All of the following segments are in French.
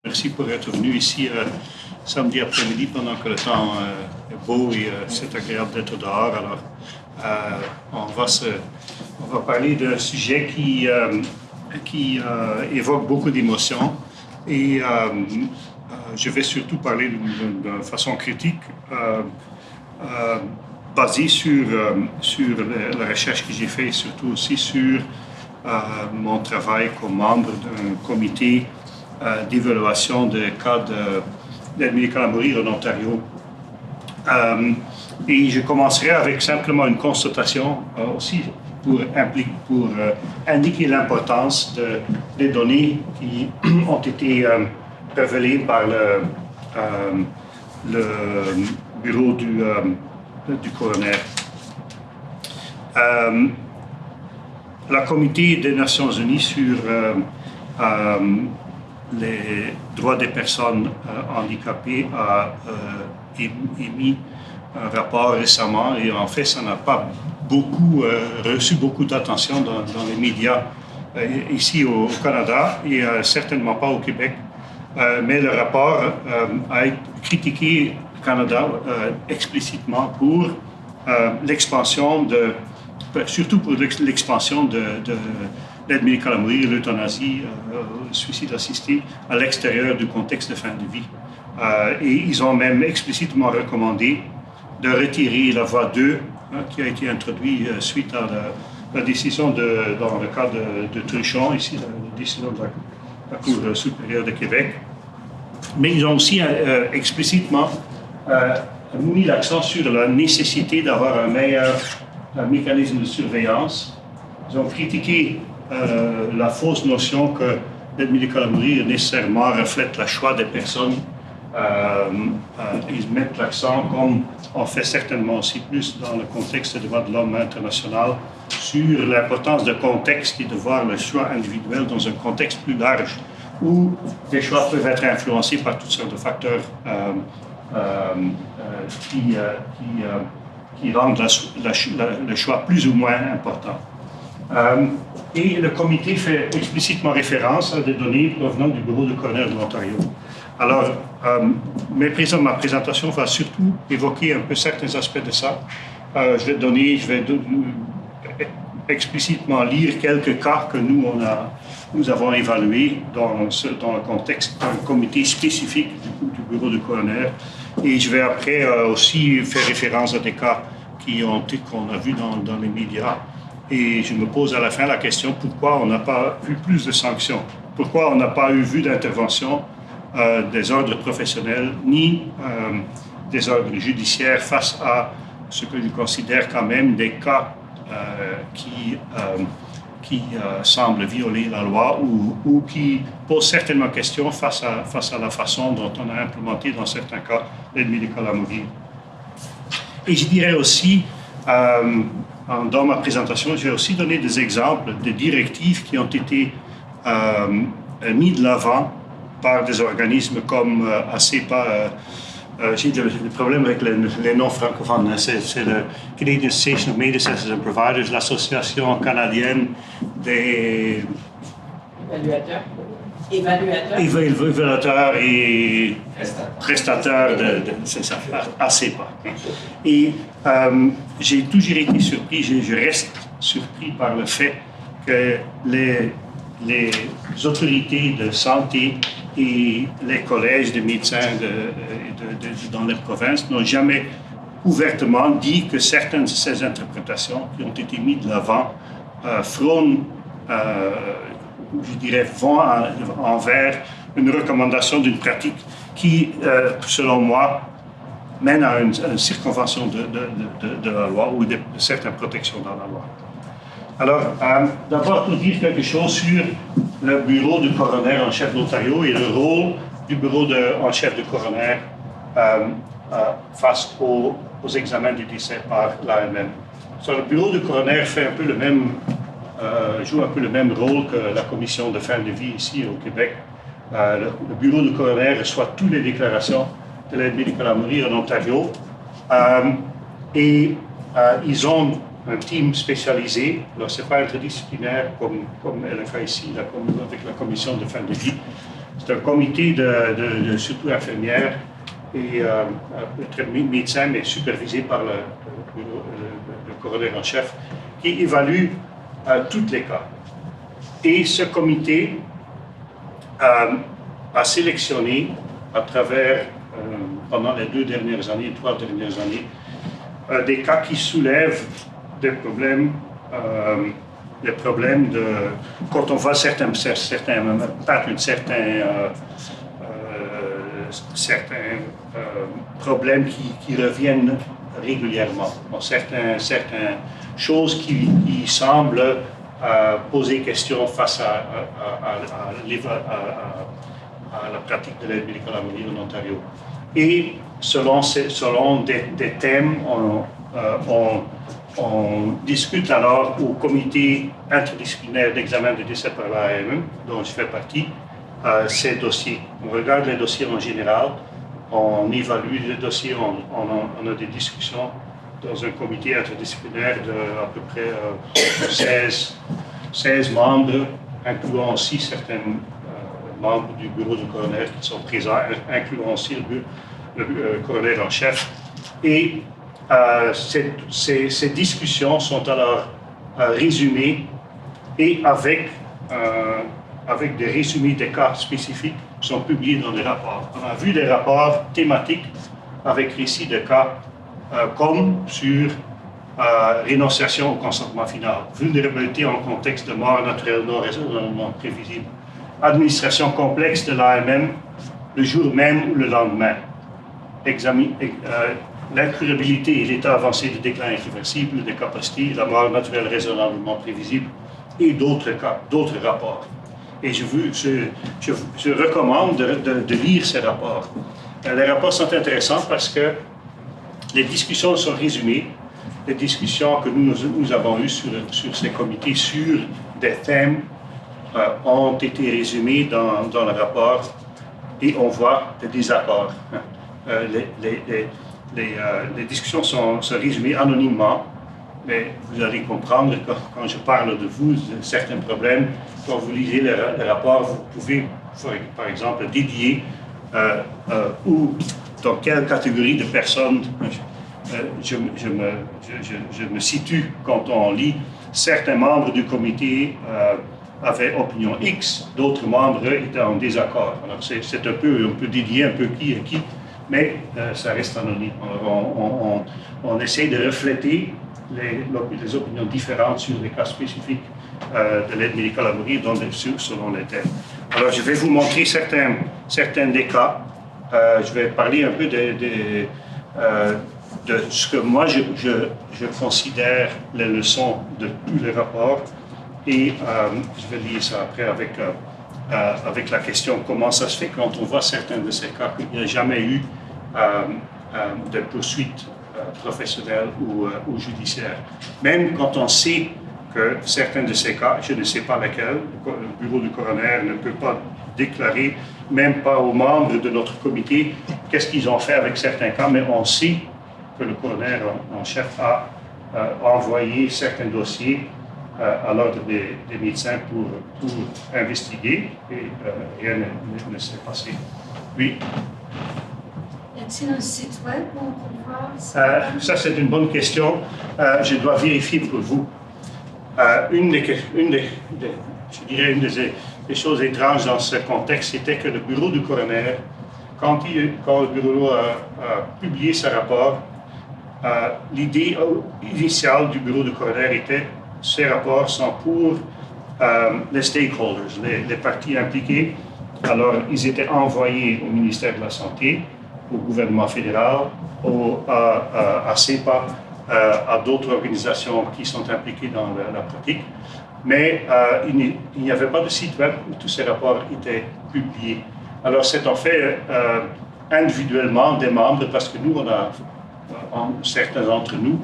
Merci pour être venu ici samedi après-midi pendant que le temps est beau et c'est agréable d'être dehors. Alors, on va parler d'un sujet qui évoque beaucoup d'émotions et je vais surtout parler de façon critique, basée sur la recherche que j'ai faite et surtout aussi sur mon travail comme membre d'un comité d'évaluation des cas d'aide médicale à mourir en Ontario. Et je commencerai avec simplement une constatation aussi pour indiquer l'importance des données qui ont été révélées par le bureau du coroner. La Comité des Nations Unies sur les droits des personnes handicapées a émis un rapport récemment et en fait ça n'a pas reçu beaucoup d'attention dans les médias ici au Canada et certainement pas au Québec. Mais le rapport a critiqué le Canada explicitement pour l'expansion surtout pour l'expansion de l'aide médicale à mourir, l'euthanasie, le suicide assisté à l'extérieur du contexte de fin de vie. Et ils ont même explicitement recommandé de retirer la voie 2 qui a été introduite suite à la décision dans le cas de Truchon, ici la décision de la Cour supérieure de Québec. Mais ils ont aussi explicitement mis l'accent sur la nécessité d'avoir un meilleur mécanisme de surveillance. Ils ont critiqué la fausse notion que l'aide médicale à mourir nécessairement reflète le choix des personnes. Ils mettent l'accent, comme on fait certainement aussi plus dans le contexte des droits de l'homme international, sur l'importance de contexte et de voir le choix individuel dans un contexte plus large où les choix peuvent être influencés par toutes sortes de facteurs qui rendent le choix plus ou moins important. Et le comité fait explicitement référence à des données provenant du bureau du coroner de l'Ontario. Alors, ma présentation va surtout évoquer un peu certains aspects de ça. Je vais explicitement lire quelques cas que nous avons évalués dans le contexte d'un comité spécifique du bureau du coroner. Et je vais après aussi faire référence à des cas qu'on a vus dans les médias. Et je me pose à la fin la question, pourquoi on n'a pas vu plus de sanctions? Pourquoi on n'a pas vu d'intervention des ordres professionnels ni des ordres judiciaires face à ce que je considère quand même des cas qui semblent violer la loi ou qui posent certainement question face à la façon dont on a implémenté dans certains cas l'aide médicale à mourir. Et je dirais aussi, dans ma présentation, je vais aussi donner des exemples de directives qui ont été mis de l'avant par des organismes comme ACEPA. J'ai des problèmes avec les noms francophones. C'est le Canadian Association of Medical Assessors and Providers, l'association canadienne des évaluateurs et prestataires c'est ça, ACEPA. Et j'ai toujours été surpris, je reste surpris par le fait que les autorités de santé et les collèges de médecins dans les provinces n'ont jamais ouvertement dit que certaines de ces interprétations qui ont été mises de l'avant frônent, je dirais, vont envers une recommandation d'une pratique qui, selon moi, mène à une circonvention de la loi ou de certaines protections dans la loi. Alors, d'abord, pour dire quelque chose sur le bureau du coroner en chef d'Ontario et le rôle du bureau en chef du coroner face aux examens des décès par l'AMM. Le bureau du coroner fait un peu joue un peu le même rôle que la commission de fin de vie ici au Québec. Le bureau du coroner reçoit toutes les déclarations de l'aide médicale à mourir en Ontario et ils ont un team spécialisé. Alors, ce n'est pas interdisciplinaire comme elle le fait ici avec la commission de fin de vie, C'est un comité de surtout infirmières et médecins, mais supervisé par le coroner en chef, qui évalue tous les cas. Et ce comité a sélectionné à travers, pendant les 3 dernières années, des cas qui soulèvent des problèmes de, quand on voit certains problèmes qui reviennent régulièrement. Bon, certaines choses qui semblent poser question face à la pratique de l'aide médicale à mourir en Ontario. Et selon des thèmes, on discute alors au comité interdisciplinaire d'examen des décès par l'AMM, dont je fais partie, ces dossiers. On regarde les dossiers en général, on évalue les dossiers, on a des discussions dans un comité interdisciplinaire de à peu près 16 membres, incluant aussi certains membres du bureau du coroner qui sont présents, incluant aussi le coroner en chef. Et ces discussions sont alors résumées et avec des résumés des cas spécifiques sont publiés dans des rapports. On a vu des rapports thématiques avec récits de cas comme sur rénonciation au consentement final, vulnérabilité en contexte de mort naturelle non raisonnablement prévisible, administration complexe de l'AMM le jour même ou le lendemain, l'incurabilité et l'état avancé de déclin irréversible des capacités, la mort naturelle raisonnablement prévisible et d'autres rapports. Et je recommande de lire ces rapports. Les rapports sont intéressants parce que les discussions sont résumées, les discussions que nous avons eues sur ces comités sur des thèmes ont été résumées dans le rapport et on voit des désaccords. Les discussions sont résumées anonymement, mais vous allez comprendre que quand je parle de vous, de certains problèmes, quand vous lisez le rapport, vous pouvez, par exemple, dédier ou dans quelle catégorie de personnes je me situe quand on lit. Certains membres du comité avaient opinion X, d'autres membres étaient en désaccord. Alors c'est un peu, on peut dédier un peu qui est qui, mais ça reste anonyme. Alors, on essaie de refléter les opinions différentes sur les cas spécifiques de l'aide médicale à mourir selon les thèmes. Alors, je vais vous montrer certains des cas. Je vais parler un peu de ce que moi, je considère les leçons de tous les rapports. Et je vais lire ça après avec la question comment ça se fait quand on voit certains de ces cas qu'il n'y a jamais eu de poursuite professionnelle ou judiciaire. Même quand on sait que certains de ces cas, je ne sais pas lesquels, le bureau du coroner ne peut pas déclarer, même pas aux membres de notre comité, qu'est-ce qu'ils ont fait avec certains cas, mais on sait que le coroner en chef a envoyé certains dossiers à l'ordre des médecins pour investiguer et rien ne s'est passé. Oui. Y a-t-il un site web où on peut voir ça, c'est une bonne question. Je dois vérifier pour vous. Une des choses étranges dans ce contexte, c'était que le bureau du coroner, quand le bureau a publié ce rapport, l'idée initiale du bureau du coroner était ces rapports sont pour les stakeholders, les parties impliquées. Alors, ils étaient envoyés au ministère de la Santé, au gouvernement fédéral, à CEPA, à d'autres organisations qui sont impliquées dans la pratique. Mais il n'y avait pas de site web où tous ces rapports étaient publiés. Alors, c'est en fait individuellement des membres, parce que nous, certains d'entre nous,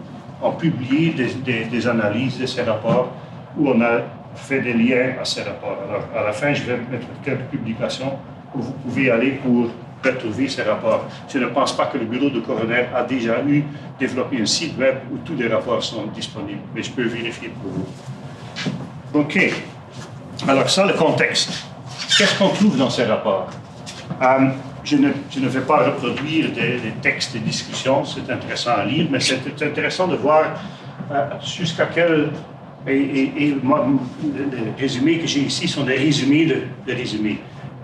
ont publié des analyses de ces rapports où on a fait des liens à ces rapports. Alors, à la fin, je vais mettre quelques publications où vous pouvez aller pour retrouver ces rapports. Je ne pense pas que le bureau de coroner a déjà développé un site web où tous les rapports sont disponibles, mais je peux vérifier pour vous. OK. Alors, ça, le contexte. qu'est-ce qu'on trouve dans ces rapports? Je ne vais pas reproduire des textes de discussion, c'est intéressant à lire, mais c'est intéressant de voir jusqu'à quel... Et moi, les résumés que j'ai ici sont des résumés de résumés.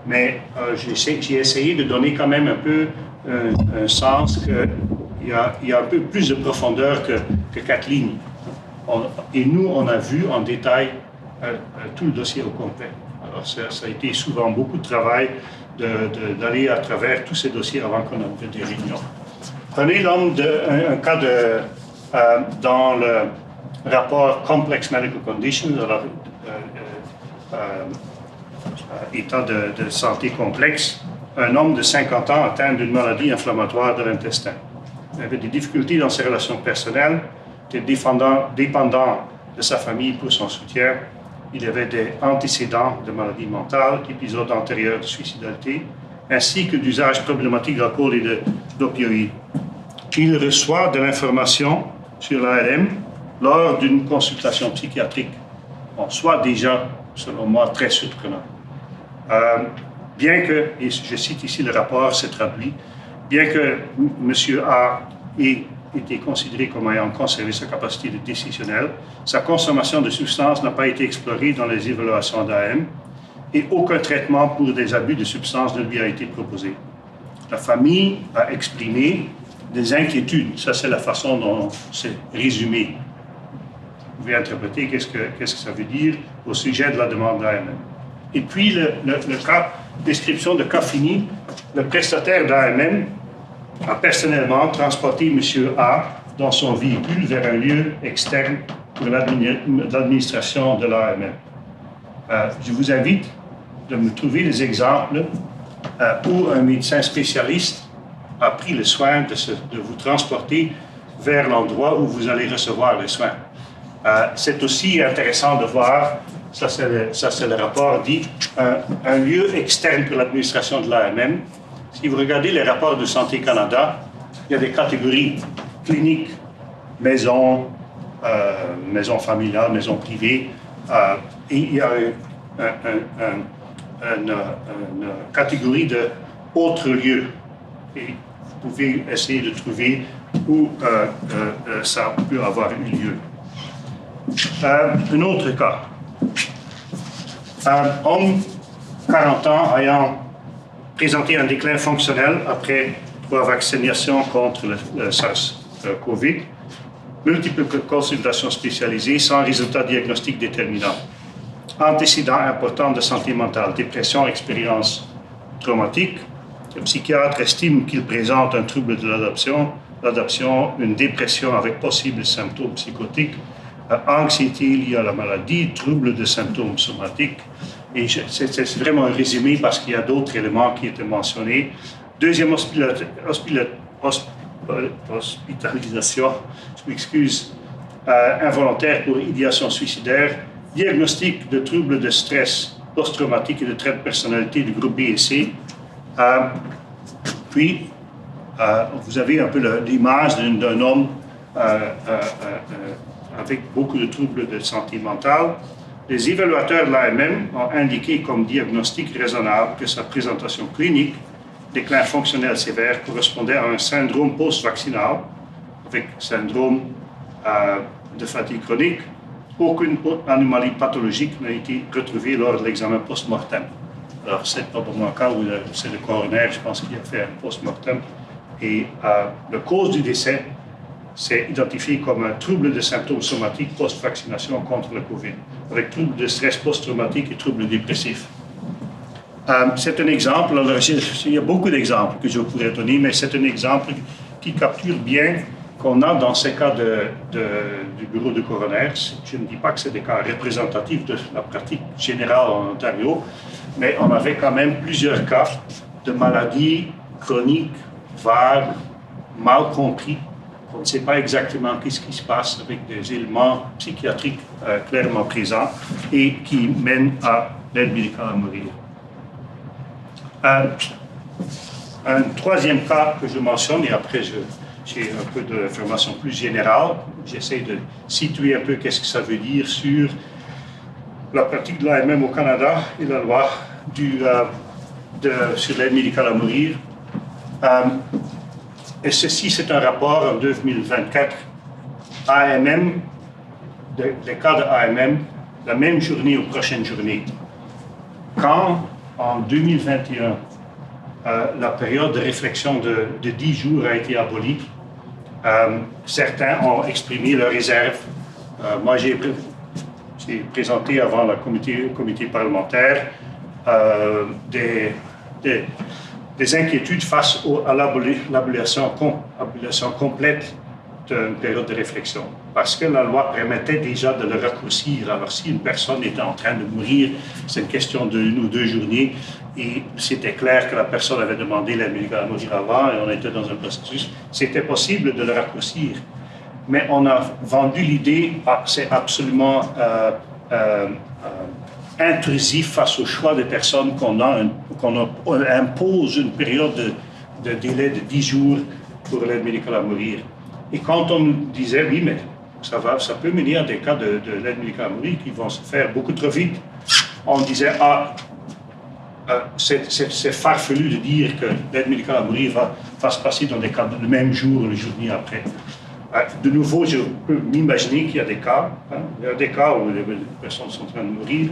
Mais j'ai essayé de donner quand même un peu un sens qu'il y a un peu plus de profondeur que 4 lignes. Et nous, on a vu en détail tout le dossier au complet. Alors, ça a été souvent beaucoup de travail d'aller à travers tous ces dossiers avant qu'on ait des réunions. Prenez un cas dans le rapport Complex Medical Conditions, alors, état de santé complexe, un homme de 50 ans atteint d'une maladie inflammatoire de l'intestin. Il avait des difficultés dans ses relations personnelles, était dépendant de sa famille pour son soutien. Il avait des antécédents de maladie mentale, d'épisodes antérieurs de suicidalité, ainsi que d'usage problématique d'alcool et d'opioïdes. Il reçoit de l'information sur l'ARM lors d'une consultation psychiatrique, soit déjà, selon moi, très surprenant. Bien que, et je cite ici le rapport, c'est traduit, bien que M. A ait été considéré comme ayant conservé sa capacité décisionnelle, sa consommation de substances n'a pas été explorée dans les évaluations d'AM et aucun traitement pour des abus de substances ne lui a été proposé. La famille a exprimé des inquiétudes, ça c'est la façon dont c'est résumé. Vous pouvez interpréter qu'est-ce que ça veut dire au sujet de la demande d'AMM. Et puis le cas, description de cas fini, le prestataire d'AMM a personnellement transporté M. A dans son véhicule vers un lieu externe pour l'administration de l'AMM. Je vous invite de me trouver des exemples où un médecin spécialiste a pris le soin de vous transporter vers l'endroit où vous allez recevoir les soins. C'est aussi intéressant de voir, ça c'est le rapport dit, un lieu externe pour l'administration de l'AMM. Si vous regardez les rapports de Santé Canada, il y a des catégories cliniques, maison familiale, maison privée, et il y a une catégorie d'autres lieux. Et vous pouvez essayer de trouver où ça peut avoir eu lieu. Un autre cas. Un homme, 40 ans, ayant présenté un déclin fonctionnel après 3 vaccinations contre le SARS-CoV, multiples consultations spécialisées sans résultat diagnostique déterminant, antécédents importants de santé mentale, dépression, expérience traumatique. Le psychiatre estime qu'il présente un trouble de l'adaptation, une dépression avec possibles symptômes psychotiques, anxiété liée à la maladie, troubles de symptômes somatiques. Et c'est vraiment un résumé parce qu'il y a d'autres éléments qui étaient mentionnés. Deuxième hospitalisation, je m'excuse, involontaire pour idéation suicidaire, diagnostic de troubles de stress post-traumatique et de traits de personnalité du groupe B et C. Puis, vous avez un peu l'image d'un homme avec beaucoup de troubles de santé mentale. Les évaluateurs de l'AMM ont indiqué comme diagnostic raisonnable que sa présentation clinique, déclin fonctionnel sévère, correspondait à un syndrome post-vaccinal, avec syndrome de fatigue chronique. Aucune anomalie pathologique n'a été retrouvée lors de l'examen post-mortem. Alors, c'est probablement un cas où c'est le coroner, je pense, qui a fait un post-mortem. Et la cause du décès, c'est identifié comme un trouble de symptômes somatiques post-vaccination contre le COVID, avec trouble de stress post-traumatique et trouble dépressif. C'est un exemple, alors il y a beaucoup d'exemples que je pourrais donner, mais c'est un exemple qui capture bien qu'on a dans ces cas du bureau de coroner. Je ne dis pas que c'est des cas représentatifs de la pratique générale en Ontario, mais on avait quand même plusieurs cas de maladies chroniques, vagues, mal compris. On ne sait pas exactement ce qui se passe avec des éléments psychiatriques clairement présents et qui mènent à l'aide médicale à mourir. Un troisième cas que je mentionne, et après j'ai un peu d'informations plus générales, j'essaie de situer un peu qu'est-ce que ça veut dire sur la pratique de l'AMM au Canada et la loi sur l'aide médicale à mourir. Et ceci, c'est un rapport en 2024. AMM, les cas de AMM, la même journée ou prochaine journée. Quand, en 2021, la période de réflexion de 10 jours a été abolie, certains ont exprimé leurs réserves. Moi, j'ai présenté avant le comité parlementaire des inquiétudes face à l'abolition complète d'une période de réflexion. Parce que la loi permettait déjà de le raccourcir. Alors, si une personne était en train de mourir, c'est une question d'1 ou 2 journées, et c'était clair que la personne avait demandé l'aide médicale à mourir avant, et on était dans un processus, c'était possible de le raccourcir. Mais on a vendu l'idée, c'est absolument intrusif face au choix des personnes qu'on impose une période de délai de 10 jours pour l'aide médicale à mourir. Et quand on nous disait, oui, mais ça peut mener à des cas de l'aide médicale à mourir qui vont se faire beaucoup trop vite, on disait, c'est farfelu de dire que l'aide médicale à mourir va se passer dans des cas le même jour ou le journée après. De nouveau, je peux m'imaginer qu'il y a des cas, où les personnes sont en train de mourir,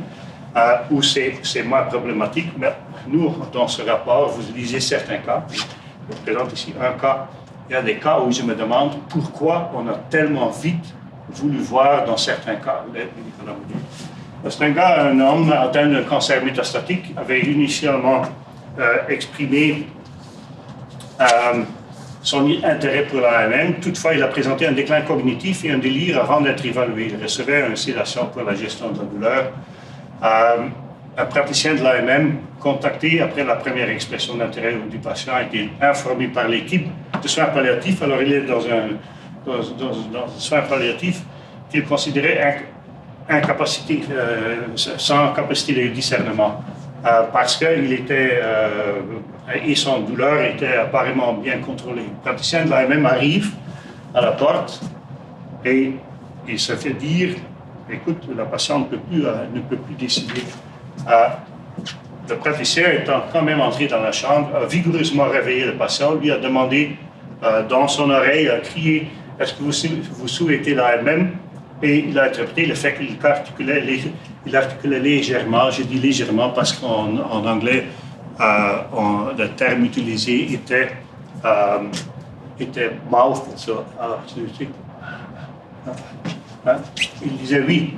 où c'est moins problématique, mais nous, dans ce rapport, vous lisez certains cas, je vous présente ici un cas. Il y a des cas où je me demande pourquoi on a tellement vite voulu voir dans certains cas l'aide médicale à mourir. C'est un homme atteint d'un cancer métastatique, avait initialement exprimé son intérêt pour l'AMM. Toutefois, il a présenté un déclin cognitif et un délire avant d'être évalué. Il recevait une sédation pour la gestion de la douleur. Un praticien de l'AMM, contacté après la première expression d'intérêt du patient, a été informé par l'équipe de soins palliatifs. Alors, il est dans un soin palliatif qu'il considérait incapacité, sans capacité de discernement, parce qu'il était, et son douleur était apparemment bien contrôlée. Le praticien de l'AMM arrive à la porte et il se fait dire, écoute, la patiente ne peut plus décider. Le praticien étant quand même entré dans la chambre, a vigoureusement réveillé le patient, lui a demandé dans son oreille, a crié, est-ce que vous souhaitez l'AMM? Et il a interprété le fait qu'il articulait légèrement. Je dis légèrement parce qu'en anglais, le terme utilisé était mouth. Il disait oui,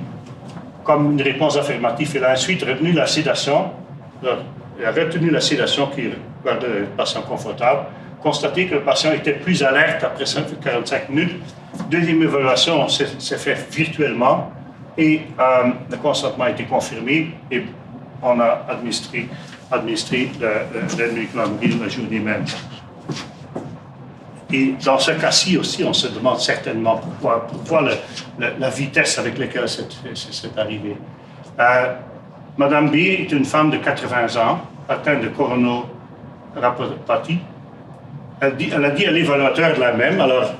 comme une réponse affirmative. Il a ensuite retenu la sédation. Il a retenu la sédation qui rendait le patient confortable, constaté que le patient était plus alerte après 45 minutes. Deuxième évaluation s'est faite virtuellement et le consentement a été confirmé et on a administré l'aide médicale à mourir la journée même. Et dans ce cas-ci aussi, on se demande certainement pourquoi la vitesse avec laquelle c'est arrivé. Madame B est une femme de 80 ans, atteinte de coronariopathie. Elle a dit à l'évaluateur de l'AMM, alors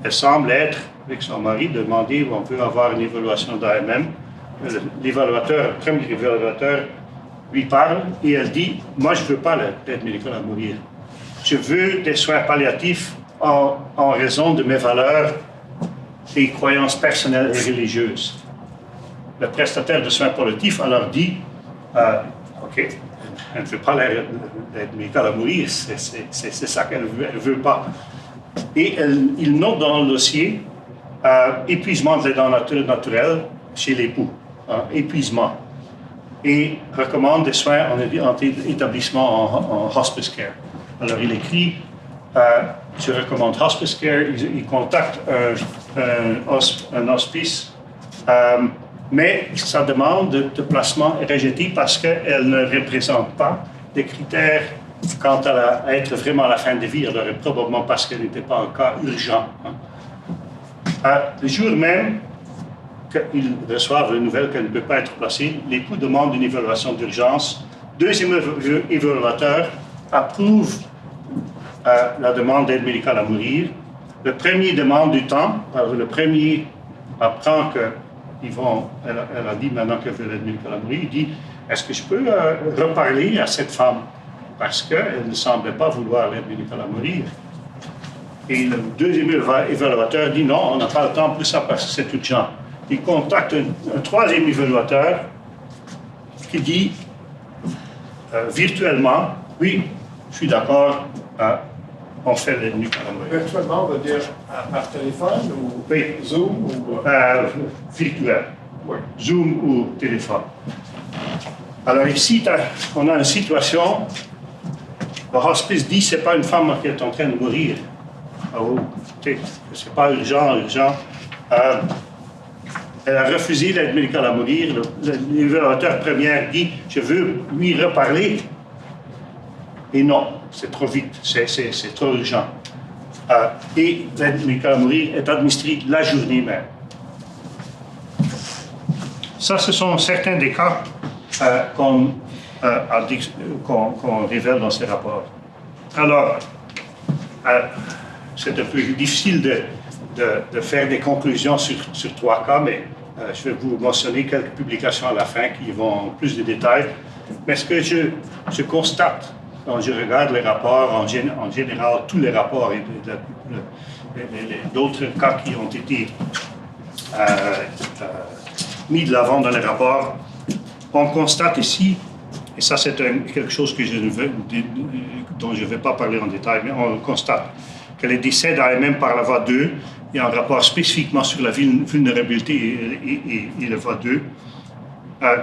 elle semble être, avec son mari, demander où on peut avoir une évaluation d'AMM. Le premier évaluateur lui parle et elle dit, moi je ne veux pas l'aide médicale à mourir. Je veux des soins palliatifs en raison de mes valeurs et croyances personnelles et religieuses. Le prestataire de soins palliatifs alors dit, OK, elle ne veut pas l'aide médicale à mourir, c'est ça qu'elle ne veut pas. Et il note dans le dossier épuisement de l'aidant naturel chez l'époux, épuisement, et recommande des soins en établissement en hospice care. Alors il écrit, je recommande hospice care, il contacte un hospice, mais sa demande de placement est rejetée parce qu'elle ne représente pas des critères quant à être vraiment à la fin de vie, alors probablement parce qu'elle n'était pas un cas urgent. Le jour même qu'ils reçoivent la nouvelle qu'elle ne peut pas être placée, l'époux demande une évaluation d'urgence. Deuxième évaluateur approuve la demande d'aide médicale à mourir. Le premier demande du temps. Alors le premier apprend elle a dit maintenant qu'elle veut l'aide médicale à mourir. Il dit est-ce que je peux reparler à cette femme? Parce qu'elle ne semblait pas vouloir l'aide médicale à mourir. Et le deuxième évaluateur dit non, on n'a pas le temps pour ça parce que c'est urgent. Il contacte un troisième évaluateur qui dit virtuellement, oui, je suis d'accord, on fait l'aide médicale à mourir. Virtuellement, on va dire par téléphone ou oui. Zoom ou... virtuel. Oui. Zoom ou téléphone. Alors ici, on a une situation, le hospice dit c'est pas une femme qui est en train de mourir. Oh, c'est pas urgent. Elle a refusé l'aide médicale à mourir. L'évaluateur premier dit je veux lui reparler. Et non, c'est trop vite, c'est trop urgent. Et l'aide médicale à mourir est administrée la journée même. Ça, ce sont certains des cas qu'on révèle dans ces rapports. Alors, c'est un peu difficile de faire des conclusions sur 3 cas, mais je vais vous mentionner quelques publications à la fin qui vont en plus de détails. Mais ce que je constate quand je regarde les rapports, en général, tous les rapports et d'autres cas qui ont été mis de l'avant dans les rapports, on constate ici, et ça c'est quelque chose dont je ne vais pas parler en détail, mais on constate que les décès d'AMM par la voie 2, il y a un rapport spécifiquement sur la vulnérabilité et la voie 2,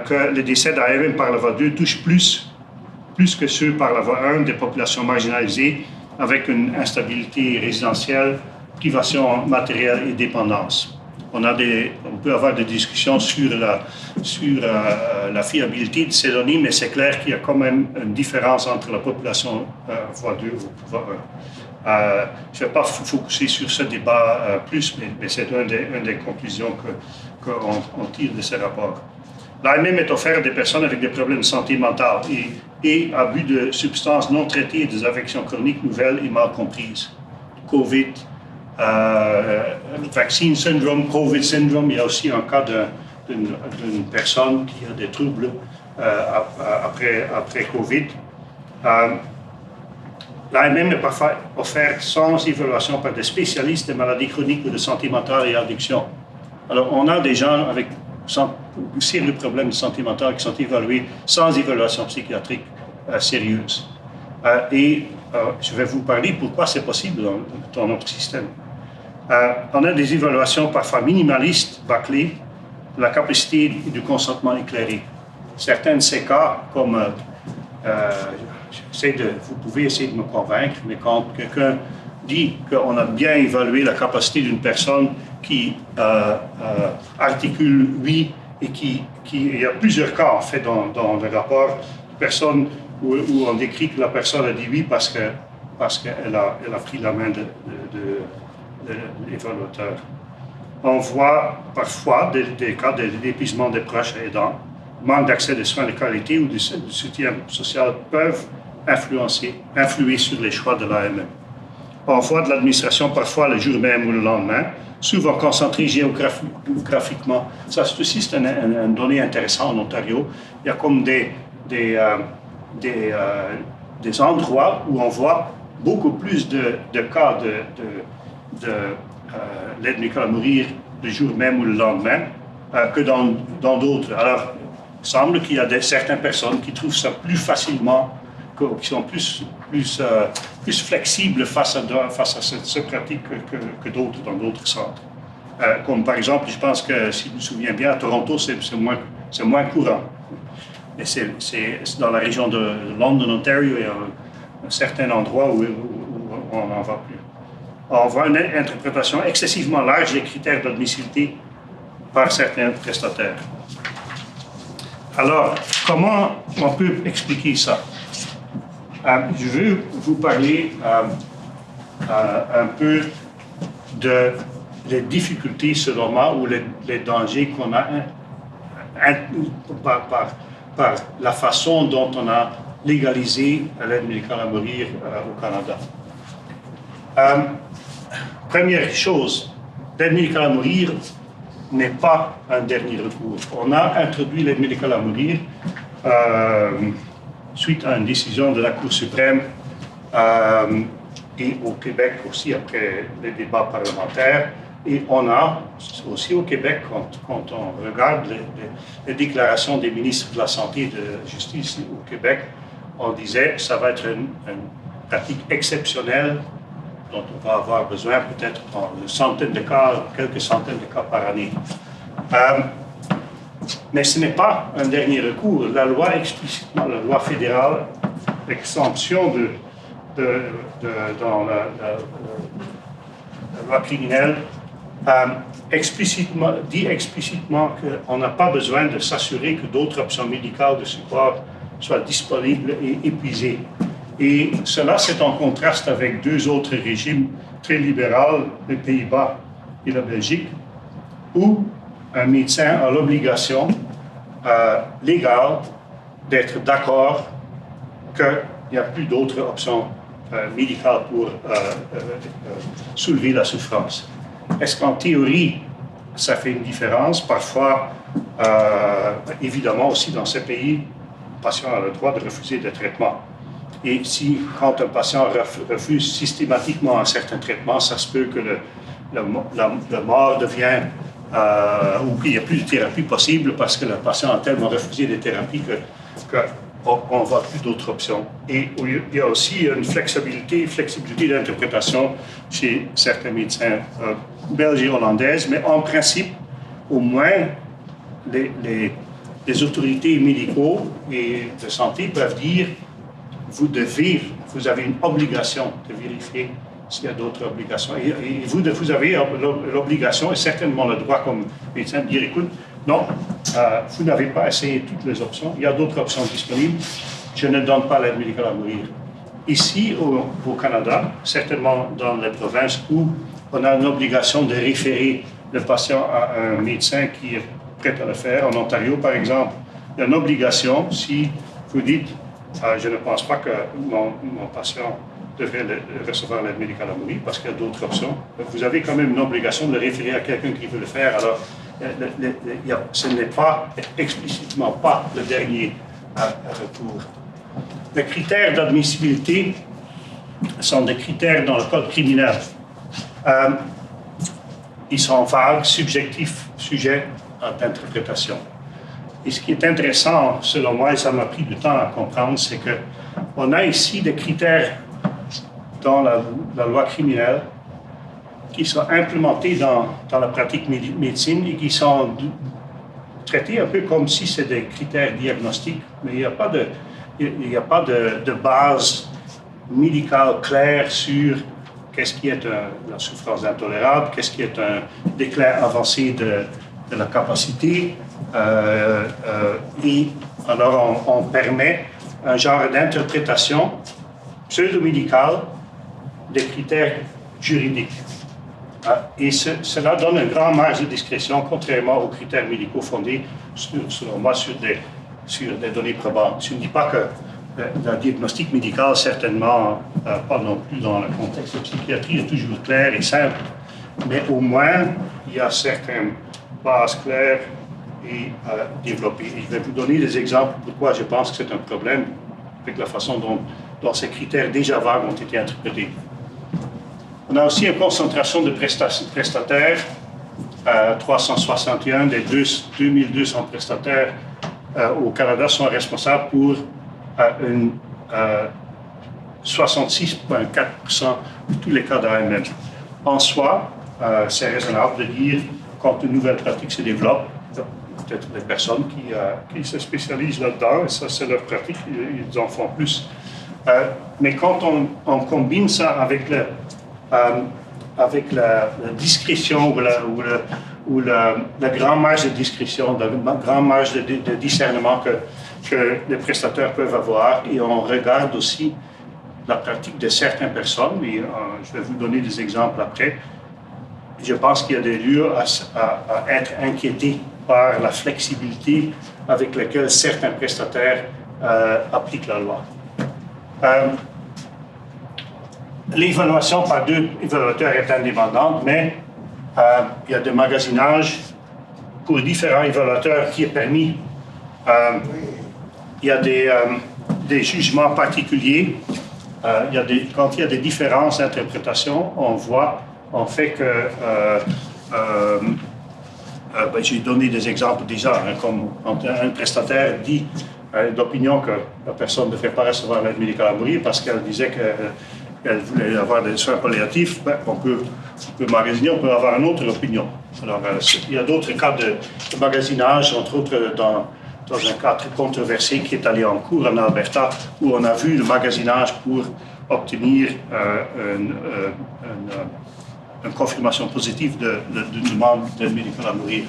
que les décès d'AMM par la voie 2 touchent plus que ceux par la voie 1 des populations marginalisées avec une instabilité résidentielle, privation matérielle et dépendance. On peut avoir des discussions sur la fiabilité de ces données, mais c'est clair qu'il y a quand même une différence entre la population voie 2 ou voie 1. Je ne vais pas focuser sur ce débat plus, mais c'est une des conclusions qu'on tire de ces rapports. L'AMM est offert à des personnes avec des problèmes de santé mentale et abus de substances non traitées et des affections chroniques nouvelles et mal comprises. COVID, vaccine syndrome, COVID syndrome, il y a aussi un cas d'une personne qui a des troubles après COVID. L'AMM est parfois offerte sans évaluation par des spécialistes de maladies chroniques ou de santé mentale et addiction. Alors, on a des gens avec sérieux problèmes de santé mentale qui sont évalués sans évaluation psychiatrique sérieuse. Je vais vous parler pourquoi c'est possible dans notre système. On a des évaluations parfois minimalistes, bâclées, de la capacité du consentement éclairé. Certains de ces cas, comme vous pouvez essayer de me convaincre, mais quand quelqu'un dit qu'on a bien évalué la capacité d'une personne qui articule oui et il y a plusieurs cas en fait dans le rapport de personnes où on décrit que la personne a dit oui parce qu'elle a pris la main de l'évaluateur. On voit parfois des cas d'épuisement des proches aidants, manque d'accès de soins de qualité ou de soutien social peuvent influer sur les choix de l'AMM. On voit de l'administration parfois le jour même ou le lendemain, souvent concentrée géographiquement. Ça aussi, c'est une donnée intéressante en Ontario. Il y a comme des endroits où on voit beaucoup plus de cas de l'aide médicale à mourir le jour même ou le lendemain que dans d'autres. Alors, il semble qu'il y a certaines personnes qui trouvent ça plus facilement, qui sont plus flexibles face à cette pratique que d'autres dans d'autres centres. Comme par exemple, je pense que, si je me souviens bien, à Toronto, c'est moins courant. Et c'est dans la région de London, Ontario, il y a un certain endroit où on n'en va plus. On voit une interprétation excessivement large des critères d'admissibilité par certains prestataires. Alors, comment on peut expliquer ça? Je veux vous parler un peu des difficultés, selon moi, ou les dangers qu'on a par la façon dont on a légalisé l'aide médicale à mourir au Canada. Première chose, l'aide médicale à mourir n'est pas un dernier recours. On a introduit l'aide médicale à mourir suite à une décision de la Cour suprême et au Québec aussi après les débats parlementaires. Et on a aussi au Québec, quand on regarde les déclarations des ministres de la Santé et de la Justice au Québec, on disait que ça va être une pratique exceptionnelle dont on va avoir besoin peut-être en centaines de cas, quelques centaines de cas par année. Mais ce n'est pas un dernier recours. La loi explicitement, la loi fédérale, l'exemption dans la loi criminelle, dit explicitement qu'on n'a pas besoin de s'assurer que d'autres options médicales de support soient disponibles et épuisées. Et cela, c'est en contraste avec deux autres régimes très libéraux, les Pays-Bas et la Belgique, où un médecin a l'obligation légale d'être d'accord qu'il n'y a plus d'autres options médicales pour soulever la souffrance. Est-ce qu'en théorie, ça fait une différence? Parfois, évidemment aussi dans ces pays, le patient a le droit de refuser des traitements. Et si, quand un patient refuse systématiquement un certain traitement, ça se peut que le mort devient, ou qu'il n'y a plus de thérapie possible parce que le patient a tellement refusé des thérapies qu'on ne voit plus d'autres options. Et il y a aussi une flexibilité d'interprétation chez certains médecins belges et hollandaises, mais en principe, au moins, les autorités médicaux et de santé peuvent dire vous avez une obligation de vérifier s'il y a d'autres obligations. Et vous avez l'obligation et certainement le droit comme médecin de dire, écoute, non, vous n'avez pas essayé toutes les options, il y a d'autres options disponibles, je ne donne pas l'aide médicale à mourir. Ici, au Canada, certainement dans les provinces où on a une obligation de référer le patient à un médecin qui est prêt à le faire, en Ontario par exemple, il y a une obligation, si vous dites je ne pense pas que mon patient devrait recevoir l'aide médicale à mourir parce qu'il y a d'autres options. Vous avez quand même une obligation de le référer à quelqu'un qui veut le faire. Alors, ce n'est pas explicitement pas le dernier recours. Les critères d'admissibilité sont des critères dans le code criminel. Ils sont vagues, subjectifs, sujets d'interprétation. Et ce qui est intéressant, selon moi, et ça m'a pris du temps à comprendre, c'est qu'on a ici des critères dans la loi criminelle qui sont implémentés dans la pratique médecine et qui sont traités un peu comme si c'était des critères diagnostiques, mais il n'y a pas de base médicale claire sur qu'est-ce qui est la souffrance intolérable, qu'est-ce qui est un déclin avancé de la capacité. Et alors on permet un genre d'interprétation pseudo-médicale des critères juridiques. Et cela donne un grand marge de discrétion, contrairement aux critères médicaux fondés, selon moi, sur des données probantes. Je ne dis pas que le diagnostic médical, certainement pas non plus dans le contexte de psychiatrie, est toujours clair et simple, mais au moins, il y a certaines bases claires et développées. Et je vais vous donner des exemples pourquoi je pense que c'est un problème avec la façon dont ces critères déjà vagues ont été interprétés. On a aussi une concentration de prestataires. 361 des 2200 prestataires au Canada sont responsables pour 66,4% de tous les cas d'AMM. En soi, c'est raisonnable de dire, quand une nouvelle pratique se développe, peut-être des personnes qui se spécialisent là-dedans, et ça c'est leur pratique, ils en font plus. Mais quand on combine ça avec la discrétion ou la grande marge de discrétion, la grande marge de discernement que les prestataires peuvent avoir, et on regarde aussi la pratique de certaines personnes, et je vais vous donner des exemples après. Je pense qu'il y a des lieux à être inquiétés par la flexibilité avec laquelle certains prestataires appliquent la loi. L'évaluation par deux évaluateurs est indépendante, mais il y a des magasinages pour différents évaluateurs qui est permis il y a des jugements particuliers. Quand il y a des différences d'interprétation, on fait que... j'ai donné des exemples déjà, comme quand un prestataire dit d'opinion que la personne ne devrait pas recevoir l'aide médicale à mourir parce qu'elle disait qu'elle voulait avoir des soins palliatifs, on peut magasiner, on peut avoir une autre opinion. Alors, il y a d'autres cas de magasinage, entre autres dans un cas très controversé qui est allé en cours en Alberta, où on a vu le magasinage pour obtenir une confirmation positive d'une demande d'aide médicale à mourir.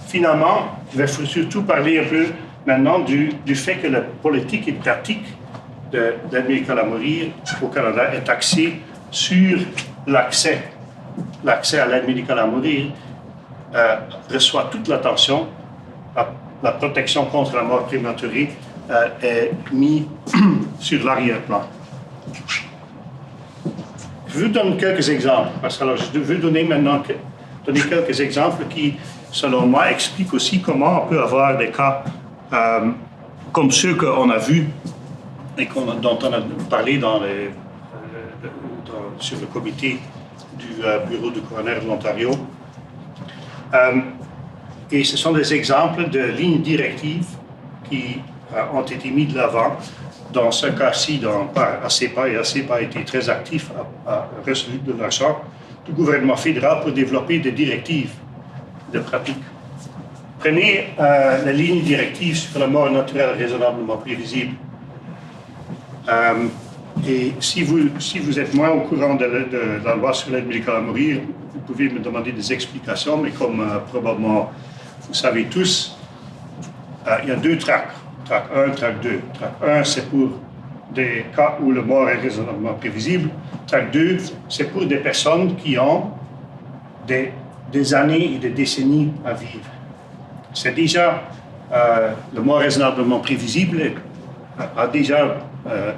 Finalement, je vais surtout parler un peu maintenant du fait que la politique et pratique d'aide médicale à mourir au Canada est axée sur l'accès à l'aide médicale à mourir, reçoit toute l'attention. La protection contre la mort prématurée est mise sur l'arrière-plan. Je vous donne quelques exemples, parce que je veux donner quelques exemples qui, selon moi, expliquent aussi comment on peut avoir des cas comme ceux qu'on a vus et dont on a parlé sur le comité du bureau du coroner de l'Ontario. Et ce sont des exemples de lignes directives qui ont été mises de l'avant. Dans ce cas-ci, par ACEPA, et ACEPA a été très actif à recevoir de l'argent du gouvernement fédéral pour développer des directives de pratique. Prenez la ligne directive sur la mort naturelle raisonnablement prévisible. Et si vous êtes moins au courant de la loi sur l'aide médicale à mourir, vous pouvez me demander des explications, mais comme probablement vous savez tous, il y a deux tracks. Track 1, track 2. Track 1, c'est pour des cas où la mort est raisonnablement prévisible. Track 2, c'est pour des personnes qui ont des années et des décennies à vivre. C'est déjà, la mort raisonnablement prévisible a déjà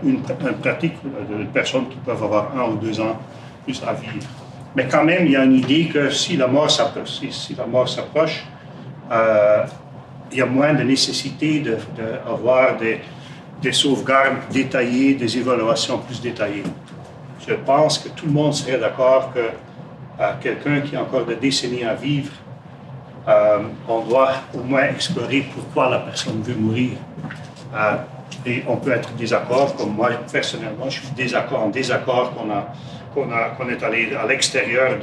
une pratique de personnes qui peuvent avoir 1 ou 2 ans plus à vivre. Mais quand même, il y a une idée que si la mort s'approche, il y a moins de nécessité d'avoir des sauvegardes détaillées, des évaluations plus détaillées. Je pense que tout le monde serait d'accord que quelqu'un qui a encore des décennies à vivre, on doit au moins explorer pourquoi la personne veut mourir. Et on peut être en désaccord, comme moi personnellement, je suis en désaccord qu'on est allé à l'extérieur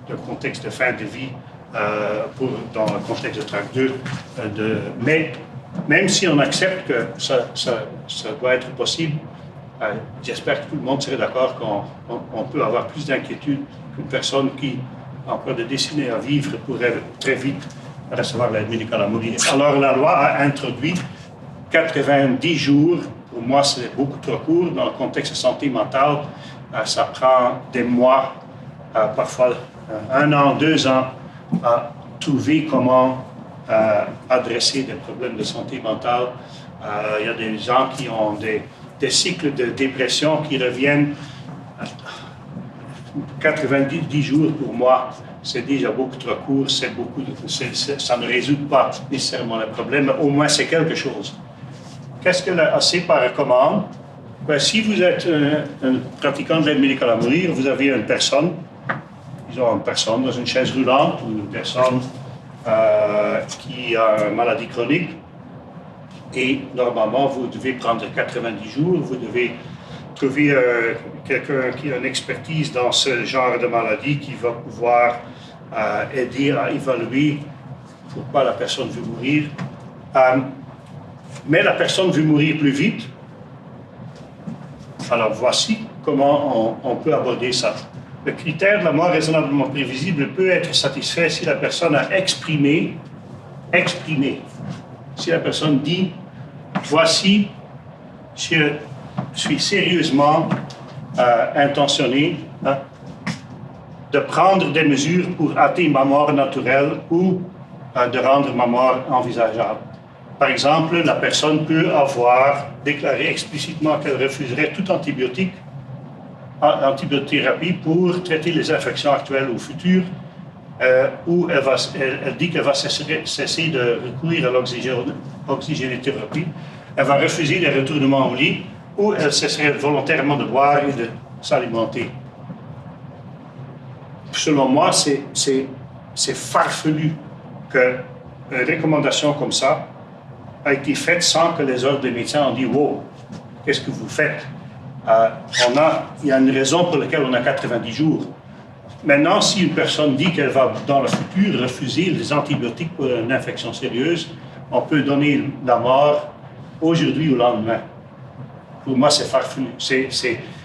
du contexte de fin de vie dans le contexte de track 2. Mais même si on accepte que ça doit être possible, j'espère que tout le monde serait d'accord qu'on peut avoir plus d'inquiétude qu'une personne qui a encore des décennies à vivre pourrait très vite recevoir l'aide médicale à mourir. Alors la loi a introduit 90 jours. Pour moi, c'est beaucoup trop court. Dans le contexte de santé mentale, ça prend des mois, parfois 1 an, 2 ans, à trouver comment adresser des problèmes de santé mentale. Il y a des gens qui ont des cycles de dépression qui reviennent. 90 jours pour moi, c'est déjà beaucoup trop court. Ça ne résout pas nécessairement le problème, mais au moins c'est quelque chose. Qu'est-ce que la ACEPA recommande? Si vous êtes un pratiquant de l'aide médicale à mourir, vous avez une personne, disons une personne dans une chaise roulante ou une personne qui a une maladie chronique, et normalement vous devez prendre 90 jours, vous devez trouver quelqu'un qui a une expertise dans ce genre de maladie qui va pouvoir aider à évaluer pourquoi la personne veut mourir. Mais la personne veut mourir plus vite. Alors voici comment on peut aborder ça. Le critère de la mort raisonnablement prévisible peut être satisfait si la personne a exprimé, si la personne dit « Voici, je suis sérieusement intentionné de prendre des mesures pour atteindre ma mort naturelle ou de rendre ma mort envisageable. » Par exemple, la personne peut avoir déclaré explicitement qu'elle refuserait toute antibiothérapie pour traiter les infections actuelles ou futures, ou elle dit qu'elle va cesser de recourir à l'oxygénothérapie elle va refuser les retournements au lit ou elle cesserait volontairement de boire et de s'alimenter. Selon moi, c'est farfelu qu'une recommandation comme ça a été faite sans que les ordres des médecins ont dit « Wow, qu'est-ce que vous faites ?» Il y a une raison pour laquelle on a 90 jours. Maintenant, si une personne dit qu'elle va dans le futur refuser les antibiotiques pour une infection sérieuse, on peut donner la mort aujourd'hui ou le lendemain. Pour moi, c'est farfelu.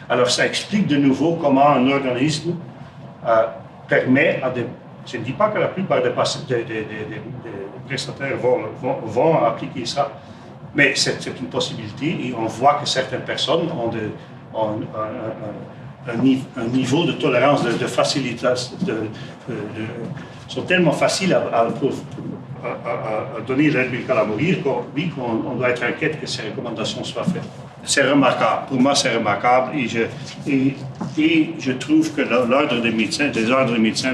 Alors, ça explique de nouveau comment un organisme permet à des... Je ne dis pas que la plupart des prestataires vont appliquer ça, mais c'est une possibilité et on voit que certaines personnes ont un niveau de tolérance, de facilité, sont tellement faciles à donner l'aide médicale à mourir qu'on doit être inquiet que ces recommandations soient faites. C'est remarquable. Pour moi, c'est remarquable et je trouve que l'ordre des médecins,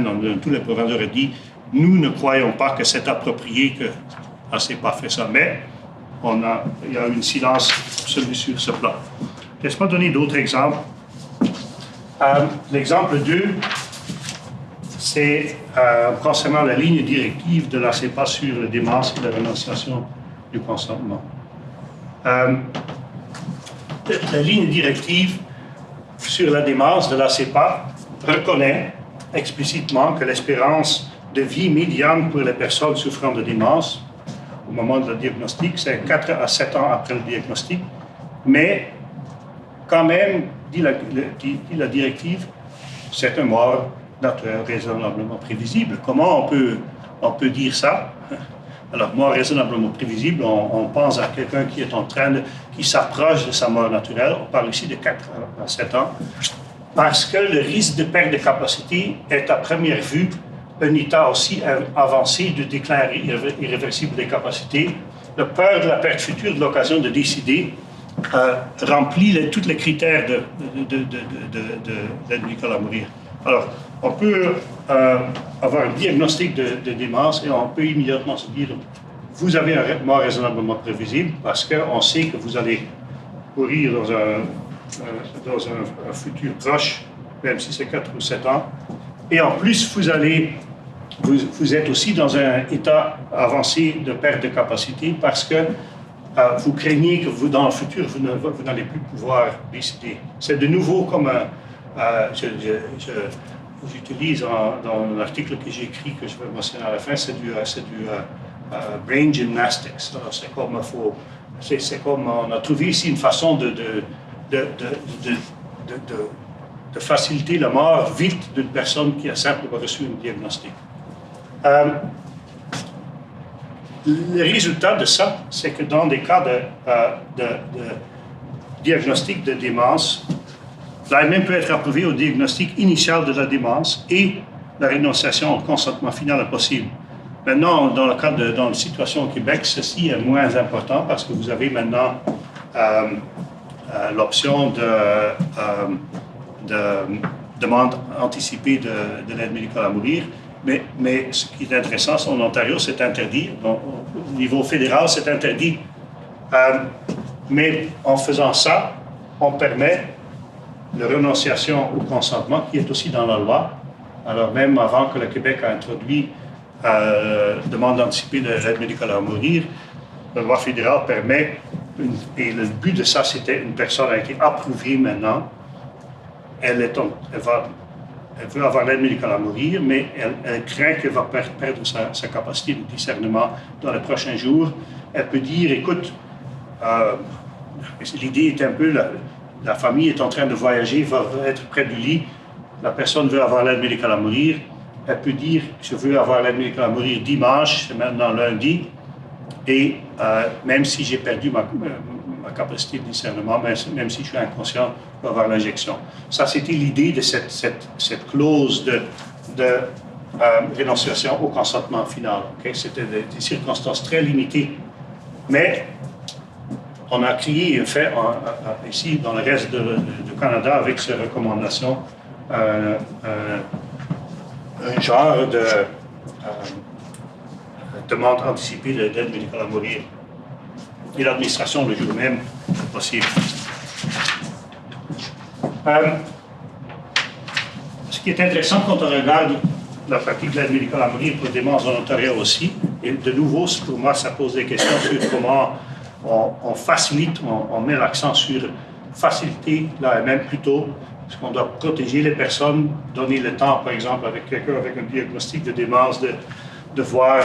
dans tous les provinces auraient dit nous ne croyons pas que c'est approprié que la CEPA fait ça, mais il y a un silence absolu sur ce plan. Laisse-moi donner d'autres exemples. L'exemple 2, c'est concernant la ligne directive de la CEPA sur la démence et la renonciation du consentement. La ligne directive sur la démence de la CEPA reconnaît explicitement que l'espérance de vie médiane pour les personnes souffrant de démence au moment de la diagnostic, c'est 4 à 7 ans après le diagnostic, mais quand même, dit la directive, c'est un mort naturel raisonnablement prévisible. Comment on peut dire ça? Alors, mort raisonnablement prévisible, on pense à quelqu'un qui s'approche de sa mort naturelle. On parle ici de 4 à 7 ans, parce que le risque de perte de capacité est à première vue un état aussi avancé de déclin irréversible des capacités. La peur de la perte future de l'occasion de décider remplit tous les critères de l'aide médicale à mourir. Alors, on peut avoir un diagnostic de démence et on peut immédiatement se dire vous avez un mort raisonnablement prévisible parce qu'on sait que vous allez mourir dans un futur proche, même si c'est 4 ou 7 ans. Et en plus, vous êtes aussi dans un état avancé de perte de capacité parce que vous craignez que dans le futur, vous n'allez plus pouvoir décider. C'est de nouveau comme j'utilise dans l'article que j'ai écrit, que je vais mentionner à la fin, c'est du brain gymnastics. C'est comme on a trouvé ici une façon de faciliter la mort vite d'une personne qui a simplement reçu un diagnostic. Le résultat de ça, c'est que dans des cas de diagnostic de démence, l'AMM peut être approuvé au diagnostic initial de la démence et la rénonciation au consentement final est possible. Maintenant, dans la situation au Québec, ceci est moins important parce que vous avez maintenant l'option de demande anticipée de l'aide médicale à mourir. Mais ce qui est intéressant, en Ontario, c'est interdit. Donc, au niveau fédéral, c'est interdit. Mais en faisant ça, on permet la renonciation au consentement, qui est aussi dans la loi. Alors, même avant que le Québec a introduit demande anticipée de l'aide médicale à mourir, la loi fédérale permet, et le but de ça, c'était une personne a été approuvée maintenant, elle veut avoir l'aide médicale à mourir, mais elle craint qu'elle va perdre sa capacité de discernement dans les prochains jours. Elle peut dire, écoute, l'idée est un peu, la famille est en train de voyager, va être près du lit, la personne veut avoir l'aide médicale à mourir, elle peut dire, je veux avoir l'aide médicale à mourir dimanche, c'est maintenant lundi, et même si j'ai perdu ma capacité de discernement, même si je suis inconscient, je peux avoir l'injection. Ça, c'était l'idée de cette clause de rénonciation au consentement final. Okay? C'était des circonstances très limitées. Mais on a créé, fait, ici, dans le reste du Canada, avec ces recommandations, un genre de demande anticipée d'aide médicale à mourir. et l'administration le jour même possible. Ce qui est intéressant quand on regarde la pratique de l'aide médicale à mourir pour les démences en Ontario aussi, et de nouveau, pour moi, ça pose des questions sur comment on facilite, on met l'accent sur faciliter l'AMM plutôt, parce qu'on doit protéger les personnes, donner le temps, par exemple, avec quelqu'un avec un diagnostic de démence, de voir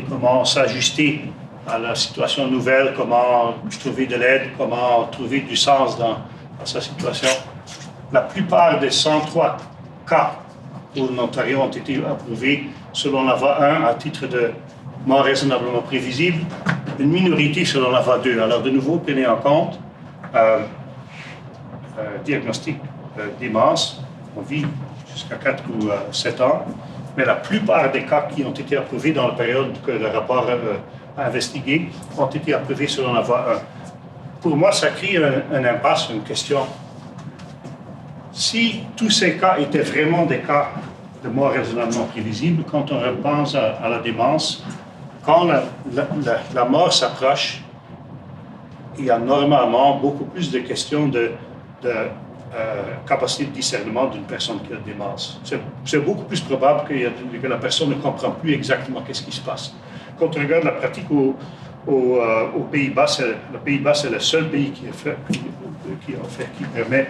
comment s'ajuster à la situation nouvelle, comment trouver de l'aide, comment trouver du sens dans sa situation. La plupart des 103 cas pour l'Ontario ont été approuvés selon la voie 1 à titre de mort raisonnablement prévisible, une minorité selon la voie 2. Alors de nouveau, prenez en compte diagnostic démence, on vit jusqu'à 4 ou 7 ans, mais la plupart des cas qui ont été approuvés dans la période que le rapport a investigué ont été approuvés selon la voie 1. Pour moi, ça crée un impasse, une question. Si tous ces cas étaient vraiment des cas de mort raisonnablement prévisible, quand on repense à la démence, quand la mort s'approche, il y a normalement beaucoup plus de questions de capacité de discernement d'une personne qui a une démence. C'est beaucoup plus probable que la personne ne comprend plus exactement qu'est-ce qui se passe. Quand on regarde la pratique aux Pays-Bas, c'est le seul pays qui permet,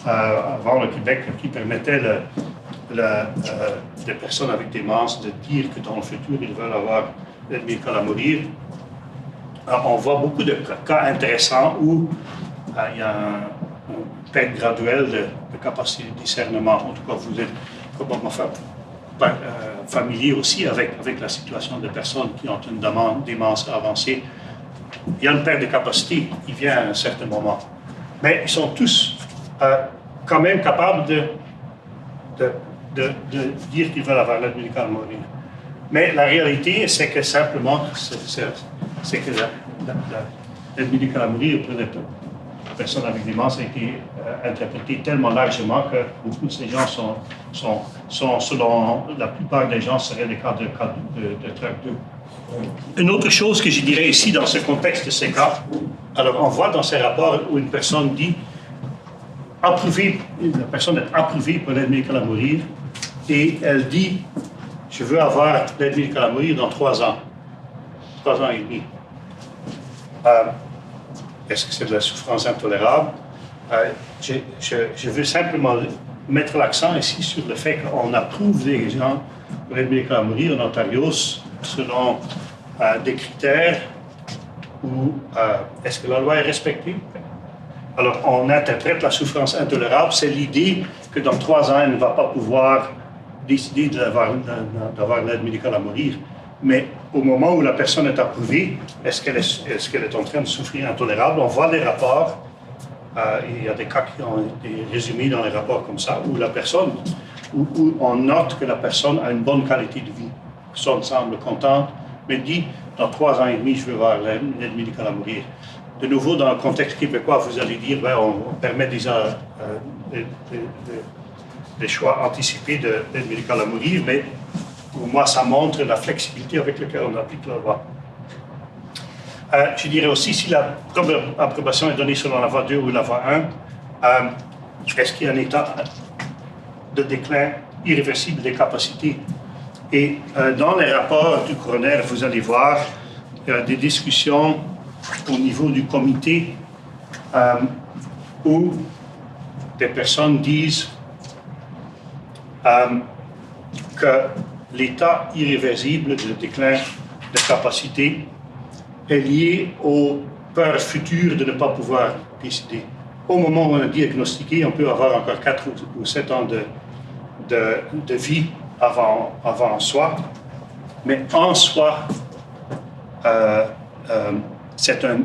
avant le Québec, qui permettait des personnes avec démence de dire que dans le futur, ils veulent avoir l'aide médicale à mourir. Alors, on voit beaucoup de cas intéressants où il y a une perte graduelle de capacité de discernement. En tout cas, vous êtes probablement familier aussi avec la situation des personnes qui ont une démence avancée. Il y a une perte de capacité qui vient à un certain moment. Mais ils sont tous quand même capables de dire qu'ils veulent avoir l'aide médicale à mourir. Mais la réalité, c'est que simplement, c'est que l'aide médicale à mourir pour les personnes avec démence a été interprétée tellement largement que beaucoup de ces gens sont selon la plupart des gens, seraient des cas de tract 2. Une autre chose que je dirais ici dans ce contexte de ces cas, alors on voit dans ces rapports où une personne dit la personne est approuvée pour l'aide médicale à mourir et elle dit je veux avoir l'aide médicale à mourir dans 3 ans, 3 ans et demi. Est-ce que c'est de la souffrance intolérable? Je veux simplement mettre l'accent ici sur le fait qu'on approuve des gens pour l'aide médicale à mourir en Ontario selon des critères où est-ce que la loi est respectée? Alors, on interprète la souffrance intolérable, c'est l'idée que dans 3 ans, elle ne va pas pouvoir décider d'avoir l'aide médicale à mourir. Mais au moment où la personne est approuvée, est-ce qu'elle est en train de souffrir intolérable? On voit les rapports, il y a des cas qui ont été résumés dans les rapports comme ça, où on note que la personne a une bonne qualité de vie. La personne semble contente, mais dit, dans 3 ans et demi, je veux avoir l'aide médicale à mourir. De nouveau, dans le contexte québécois, vous allez dire, on permet déjà des choix anticipés d'aide médicale à mourir, mais pour moi, ça montre la flexibilité avec laquelle on applique la loi. Je dirais aussi, si la approbation est donnée selon la voie 2 ou la voie 1, est-ce qu'il y a un état de déclin irréversible des capacités? Et dans les rapports du coroner, vous allez voir des discussions au niveau du comité où des personnes disent que l'état irréversible de déclin de capacité est lié aux peurs futures de ne pas pouvoir décider. Au moment où on est diagnostiqué, on peut avoir encore 4 ou 7 ans de vie avant soi, mais en soi, c'est un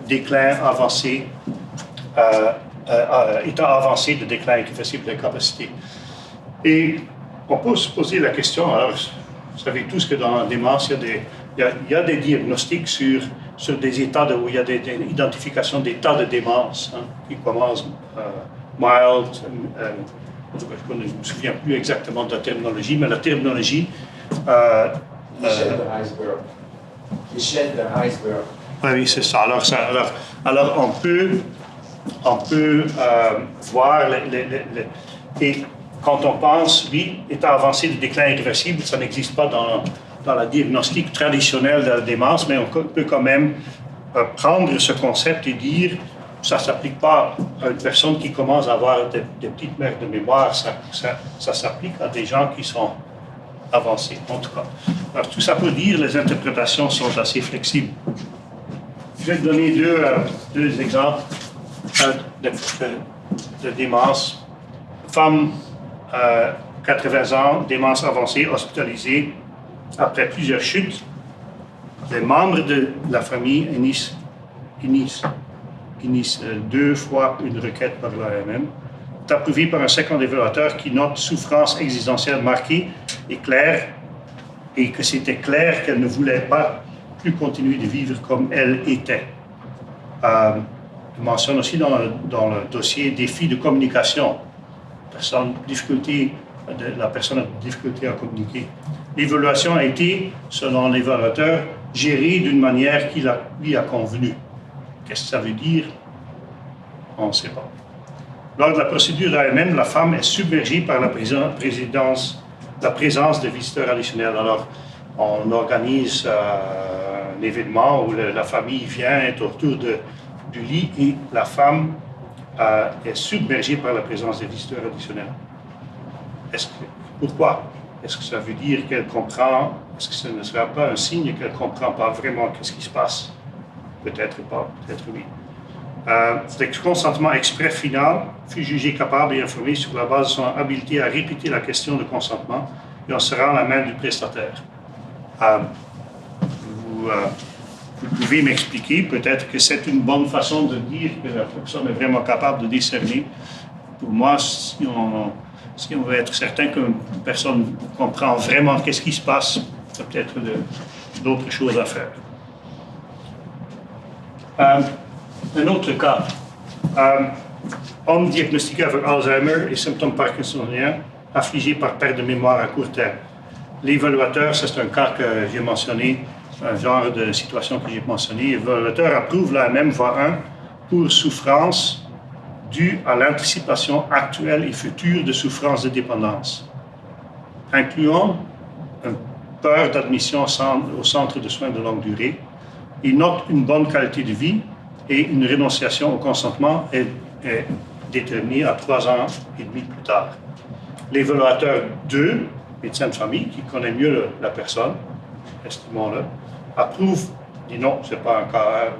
déclin avancé, état avancé de déclin irréversible de capacité. Et on peut se poser la question, alors, vous savez tous que dans la démence, il y a des diagnostics sur des états où il y a des identifications d'états de démence qui commencent mild, je ne me souviens plus exactement de la terminologie, mais la terminologie... L'échelle de Heisberg. Oui, c'est ça. Alors on peut voir et quand on pense, oui, état avancé de déclin irréversible, ça n'existe pas dans la diagnostic traditionnelle de la démence, mais on peut quand même prendre ce concept et dire ça ne s'applique pas à une personne qui commence à avoir des petites merdes de mémoire, ça s'applique à des gens qui sont avancés, en tout cas. Alors, tout ça pour dire, les interprétations sont assez flexibles. Je vais te donner deux exemples de démence. Femme, 80 ans, démence avancée, hospitalisée après plusieurs chutes. Les membres de la famille initient 2 fois une requête par l'AMM. C'est approuvé par un second évaluateur qui note souffrance existentielle marquée et claire, et que c'était clair qu'elle ne voulait pas plus continuer de vivre comme elle était. Je mentionne aussi dans le dossier défi de communication. La personne a difficulté à communiquer. L'évaluation a été, selon l'évaluateur, gérée d'une manière qui lui a convenu. Qu'est-ce que ça veut dire? On ne sait pas. Lors de la procédure AMM, la femme est submergée par la présence de visiteurs additionnels. Alors, on organise un événement où la famille vient, est autour du lit et la femme est submergée par la présence des visiteurs additionnels. Pourquoi? Est-ce que ça veut dire qu'elle comprend? Est-ce que ce ne sera pas un signe qu'elle ne comprend pas vraiment ce qui se passe? Peut-être pas, peut-être oui. Le consentement exprès final fut jugé capable et informé sur la base de son habileté à répéter la question de consentement et en serrant la main du prestataire. Vous pouvez m'expliquer, peut-être que c'est une bonne façon de dire que la personne est vraiment capable de discerner. Pour moi, si on veut être certain qu'une personne comprend vraiment qu'est-ce qui se passe, il y a peut-être d'autres choses à faire. Un autre cas, homme diagnostiqué avec Alzheimer et symptômes parkinsoniens, affligé par perte de mémoire à court terme. L'évaluateur, c'est un cas que j'ai mentionné, un genre de situation que j'ai mentionné. L'évaluateur approuve la même voie 1 pour souffrance due à l'anticipation actuelle et future de souffrance de dépendance, incluant une peur d'admission au centre de soins de longue durée. Il note une bonne qualité de vie et une renonciation au consentement est déterminée à 3 ans et demi plus tard. L'évaluateur 2, médecin de famille, qui connaît mieux la personne, estimons-le, approuve, dit non, ce n'est pas un cas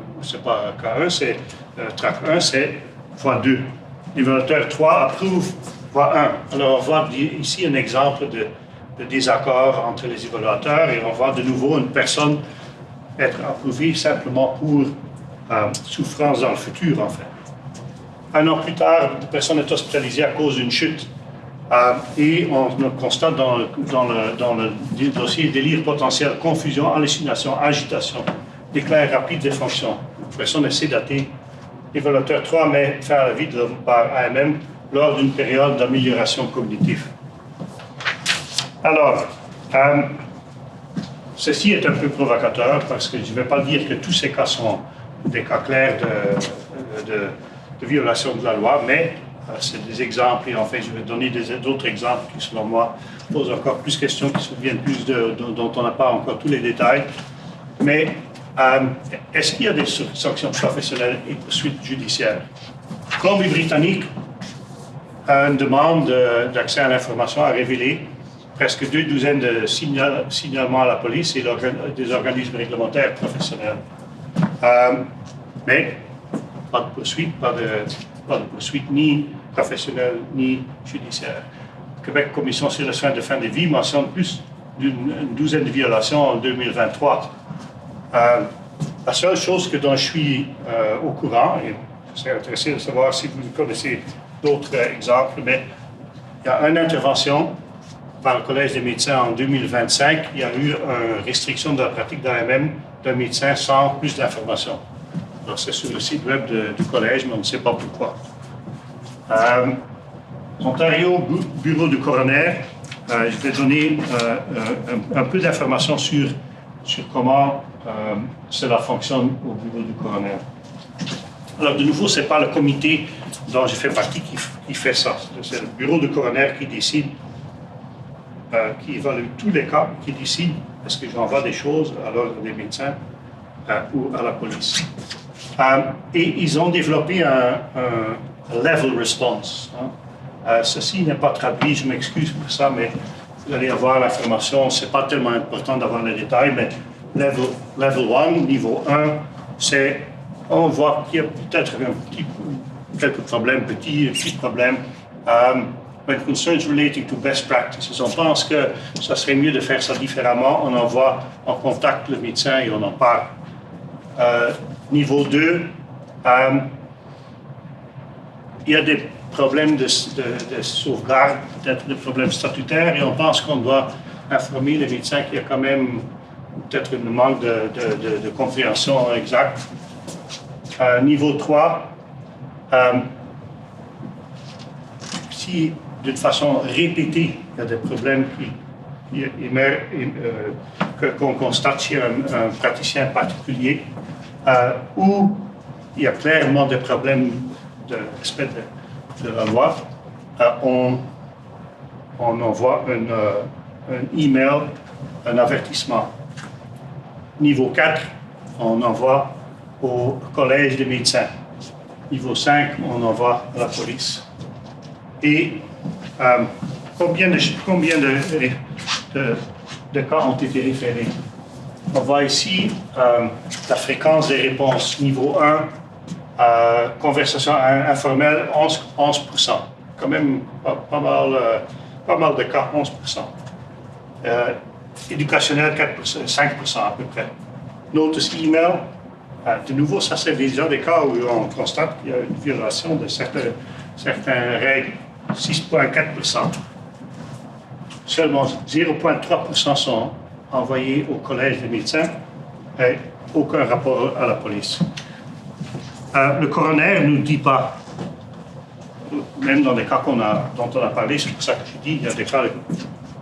1, c'est track 1, c'est voie 2. L'évaluateur 3 approuve voie 1. Alors on voit ici un exemple de désaccord entre les évaluateurs et on voit de nouveau une personne être approuvée simplement pour souffrance dans le futur, en fait. 1 an plus tard, la personne est hospitalisée à cause d'une chute. Et on constate dans le dossier délire potentiel, confusion, hallucination, agitation, déclin rapide des fonctions. La personne est sédatée. L'évaluateur 3 met fin à la vie par AMM lors d'une période d'amélioration cognitive. Alors, ceci est un peu provocateur parce que je ne vais pas dire que tous ces cas sont des cas clairs de violation de la loi, mais c'est des exemples et en fait je vais donner d'autres exemples qui selon moi posent encore plus de questions, qui souviennent plus dont on n'a pas encore tous les détails. Mais est-ce qu'il y a des sanctions professionnelles et poursuites judiciaires? Colombie-Britannique, une demande d'accès à l'information a révélé presque 2 de signalements à la police et des organismes réglementaires professionnels. Mais pas de poursuite ni professionnelle ni judiciaire. Québec Commission sur les soins de fin de vie mentionne plus d'une 12 de violations en 2023. La seule chose dont je suis au courant, et je serais intéressé de savoir si vous connaissez d'autres exemples, mais il y a une intervention par le Collège des médecins en 2025. Il y a eu une restriction de la pratique d'AMM d'un médecin sans plus d'informations. Alors, c'est sur le site web du collège, mais on ne sait pas pourquoi. Ontario, bureau du coroner, je vais donner un peu d'informations sur comment cela fonctionne au bureau du coroner. Alors, de nouveau, ce n'est pas le comité dont je fais partie qui fait ça. C'est le bureau du coroner qui décide, qui évalue tous les cas, qui décide est-ce que j'envoie des choses à l'ordre des médecins ou à la police. Et ils ont développé un level response. Ceci n'est pas traduit, je m'excuse pour ça, mais vous allez avoir l'information. Ce n'est pas tellement important d'avoir les détails, mais level 1, niveau 1, c'est on voit qu'il y a peut-être quelques problèmes, petits problèmes. When concerns relating to best practices, on pense que ça serait mieux de faire ça différemment. On envoie, on contacte le médecin et on en parle. Niveau 2, il y a des problèmes de sauvegarde, peut-être des problèmes statutaires, et on pense qu'on doit informer les médecins qu'il y a quand même peut-être un manque de compréhension exacte. Niveau 3, si d'une façon répétée, il y a des problèmes qu'on constate chez un praticien particulier, où il y a clairement des problèmes de respect de la loi, on envoie un email, un avertissement. Niveau 4, on envoie au collège des médecins. Niveau 5, on envoie à la police. Et combien de cas ont été référés? On voit ici la fréquence des réponses. Niveau 1, conversation informelle, 11%. Quand même pas mal de cas, 11%. Éducationnel, 5% à peu près. Notice email, de nouveau, ça c'est déjà des cas où on constate qu'il y a une violation de certaines règles, 6,4%. Seulement 0,3% sont envoyés au collège des médecins et aucun rapport à la police. Le coroner ne nous dit pas, même dans les cas dont on a parlé, c'est pour ça que je dis, il y a des cas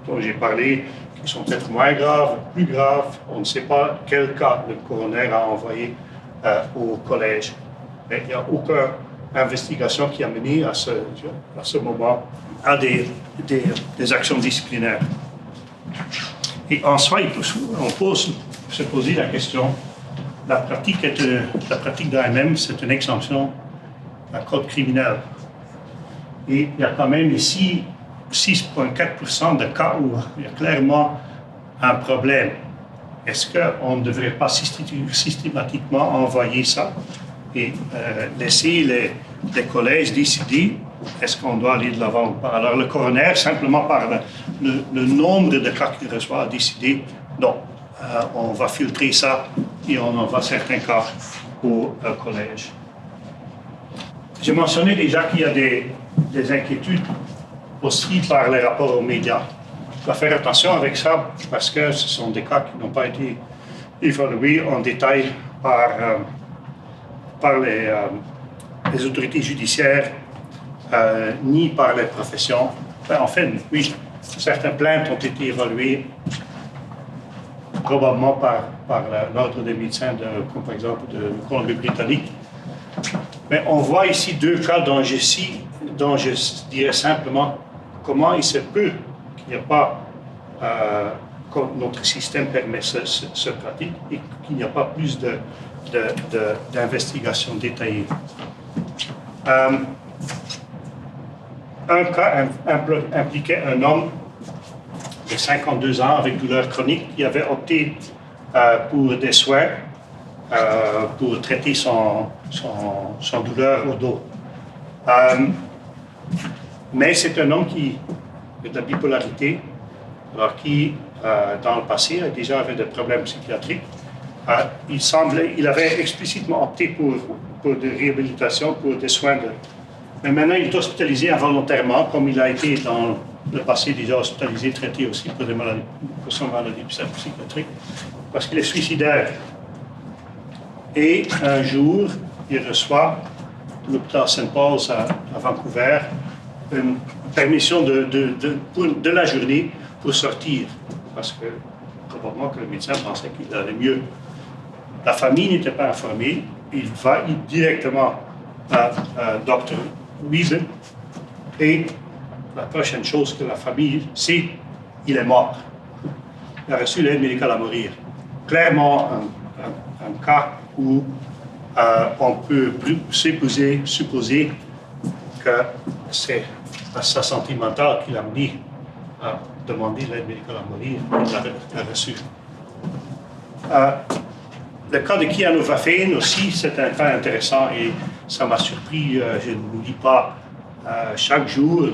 dont j'ai parlé qui sont peut-être moins graves, plus graves. On ne sait pas quel cas le coroner a envoyé au collège. Mais il n'y a aucune investigation qui a mené à ce moment à des actions disciplinaires. Et en soi, on peut se poser la question, la pratique d'AMM, c'est une exemption à code criminel. Et il y a quand même ici 6,4% de cas où il y a clairement un problème. Est-ce qu'on ne devrait pas systématiquement envoyer ça et laisser les collèges décider est-ce qu'on doit aller de l'avant ou pas? Alors le coroner, simplement par le nombre de cas qu'il reçoit, a décidé non, on va filtrer ça et on envoie certains cas au collège. J'ai mentionné déjà qu'il y a des inquiétudes aussi par les rapports aux médias. Il faut faire attention avec ça parce que ce sont des cas qui n'ont pas été évalués en détail par les autorités judiciaires ni par les professions. En fait, oui, certaines plaintes ont été évaluées probablement par l'ordre des médecins, comme par exemple de Colombie-Britannique. Mais on voit ici deux cas dont je dirais simplement comment il se peut qu'il n'y ait pas, notre système permet ce pratique et qu'il n'y a pas plus d'investigation détaillée. Un cas impliquait un homme de 52 ans avec douleur chronique qui avait opté pour des soins pour traiter son douleur au dos. Mais c'est un homme qui a de la bipolarité, alors qui, dans le passé, a déjà avait des problèmes psychiatriques. Il avait explicitement opté pour des réhabilitations, pour des soins. Mais maintenant, il est hospitalisé involontairement, comme il a été dans le passé déjà hospitalisé, traité aussi pour son maladie psychiatrique, parce qu'il est suicidaire. Et un jour, il reçoit de l'hôpital St. Paul's à Vancouver une permission de la journée pour sortir, parce que probablement que le médecin pensait qu'il allait mieux. La famille n'était pas informée. Il va directement à Dr. Wiebe et la prochaine chose que la famille sait, il est mort. Il a reçu l'aide médicale à mourir. Clairement, un cas où on peut supposer que c'est sa santé mentale qui l'a amené à demander l'aide médicale à mourir. Il l'a reçu. Le cas de Keanu Vafein aussi, c'est un cas intéressant et ça m'a surpris. Je ne lis pas chaque jour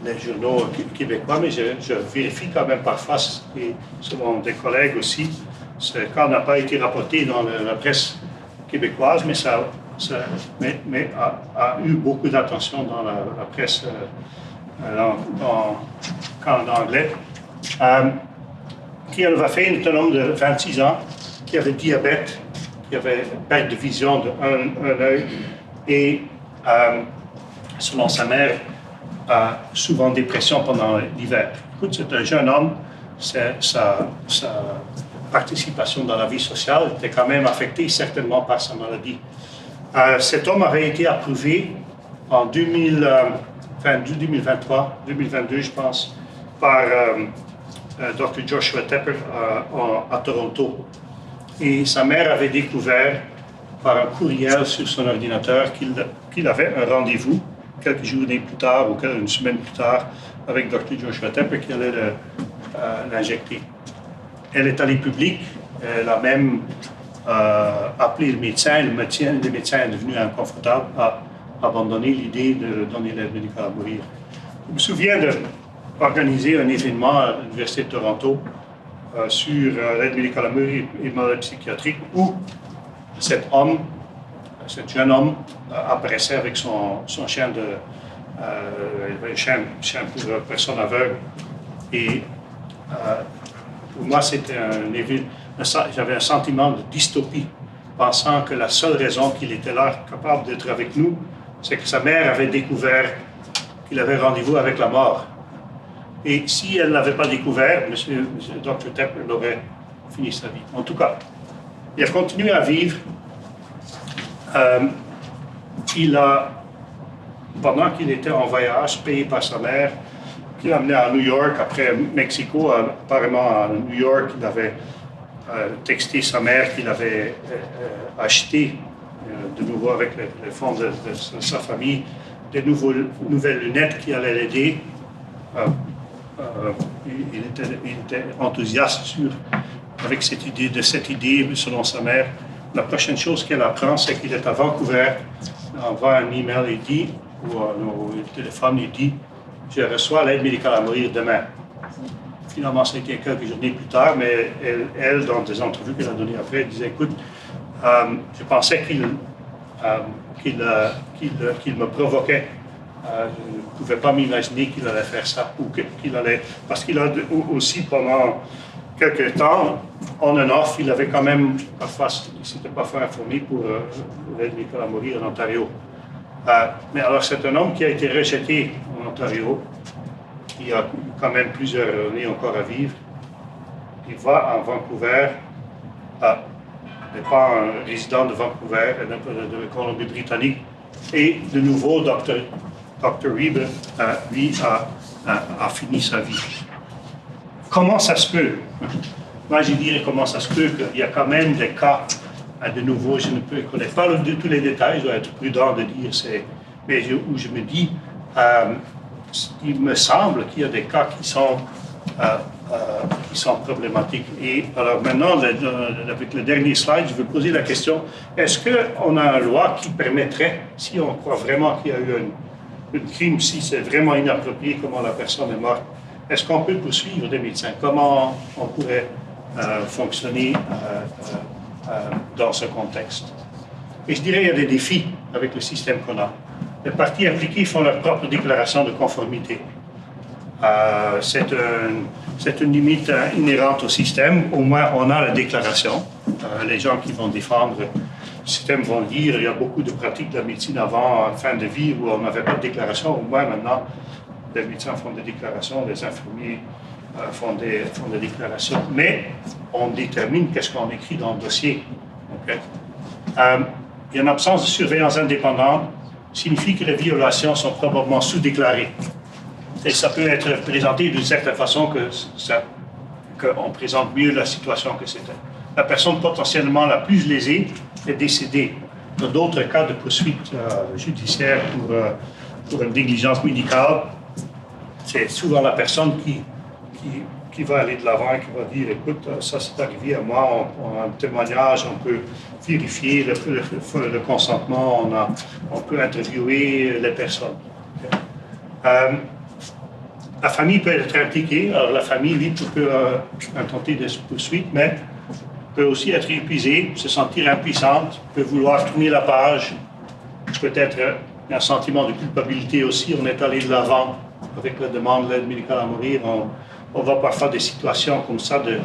les journaux québécois, mais je vérifie quand même parfois, et selon des collègues aussi, ce cas n'a pas été rapporté dans la presse québécoise, mais a eu beaucoup d'attention dans la presse en anglais. Keanu Vafein est un homme de 26 ans qui avait diabète, qui avait perte de vision d'un œil et, selon sa mère, souvent dépression pendant l'hiver. Écoute, c'est un jeune homme, sa participation dans la vie sociale était quand même affectée certainement par sa maladie. Cet homme avait été approuvé en 2022, je pense, par Dr. Joshua Tepper à Toronto. Et sa mère avait découvert par un courriel sur son ordinateur qu'il avait un rendez-vous quelques journées plus tard ou une semaine plus tard avec Dr. Joshua Tepper qui allait l'injecter. Elle est allée publique, elle a même appelé le médecin. Le médecin est devenu inconfortable à abandonner l'idée de donner l'aide médicale à mourir. Je me souviens d'organiser un événement à l'Université de Toronto sur l'aide médicale à mourir et maladie psychiatrique où cet jeune homme apparaissait avec son chien un chien pour personnes aveugles. Et pour moi, c'était j'avais un sentiment de dystopie, pensant que la seule raison qu'il était là, capable d'être avec nous, c'est que sa mère avait découvert qu'il avait rendez-vous avec la mort. Et si elle ne l'avait pas découvert, M. Dr. Tepper aurait fini sa vie. En tout cas, il a continué à vivre. Pendant qu'il était en voyage, payé par sa mère, qu'il a amené à New York, après Mexico, apparemment à New York, il avait texté sa mère qu'il avait acheté de nouveau avec les fonds de sa famille, des nouvelles lunettes qui allaient l'aider. Il était enthousiaste avec cette idée, selon sa mère. La prochaine chose qu'elle apprend, c'est qu'il est à Vancouver. Il envoie un email ou au téléphone, il dit « Je reçois l'aide médicale à mourir demain ». Finalement, ça a été quelques journées plus tard, mais elle dans des entrevues qu'elle a données après, elle disait « Écoute, je pensais qu'il me provoquait. Je ne pouvais pas m'imaginer qu'il allait faire ça, ou qu'il allait... Parce qu'il a aussi, pendant quelques temps, on and off, il avait quand même, parfois, il s'était parfois informé pour l'aide médicale à mourir en Ontario. Mais alors, c'est un homme qui a été rejeté en Ontario, qui a quand même plusieurs années encore à vivre. Il va à Vancouver, n'est pas un résident de Vancouver, de la Colombie-Britannique, et de nouveau, Dr. Wiebe, lui, a fini sa vie. Comment ça se peut? Moi, je dirais comment ça se peut qu'il y a quand même des cas, de nouveau, je ne connais pas tous les détails, je dois être prudent de dire, mais où je me dis, il me semble qu'il y a des cas qui sont problématiques. Et alors maintenant, avec le dernier slide, je veux poser la question, est-ce qu'on a une loi qui permettrait, si on croit vraiment qu'il y a eu un crime, si c'est vraiment inapproprié, comment la personne est morte, est-ce qu'on peut poursuivre des médecins? Comment on pourrait fonctionner dans ce contexte? Et je dirais qu'il y a des défis avec le système qu'on a. Les parties impliquées font leur propre déclaration de conformité. C'est une limite inhérente au système. Au moins, on a la déclaration. Les gens qui vont défendre le système vont le dire. Il y a beaucoup de pratiques de la médecine avant, en fin de vie, où on n'avait pas de déclaration. Au moins, maintenant, les médecins font des déclarations, les infirmiers font des déclarations. Mais on détermine qu'est-ce qu'on écrit dans le dossier. Okay? Il y a une absence de surveillance indépendante signifie que les violations sont probablement sous-déclarées. Et ça peut être présenté d'une certaine façon qu'on présente mieux la situation que c'était. La personne potentiellement la plus lésée est décédée. Dans d'autres cas de poursuite judiciaire pour une négligence médicale, c'est souvent la personne qui va aller de l'avant, qui va dire, écoute, ça c'est arrivé à moi, on a un témoignage, on peut vérifier le consentement, on peut interviewer les personnes. La famille peut être impliquée. Alors la famille, oui, peut tenter de se poursuivre, mais peut aussi être épuisée, se sentir impuissante, peut vouloir tourner la page, peut-être un sentiment de culpabilité aussi. On est allé de l'avant avec la demande d'aide médicale à mourir. On voit parfois des situations comme ça de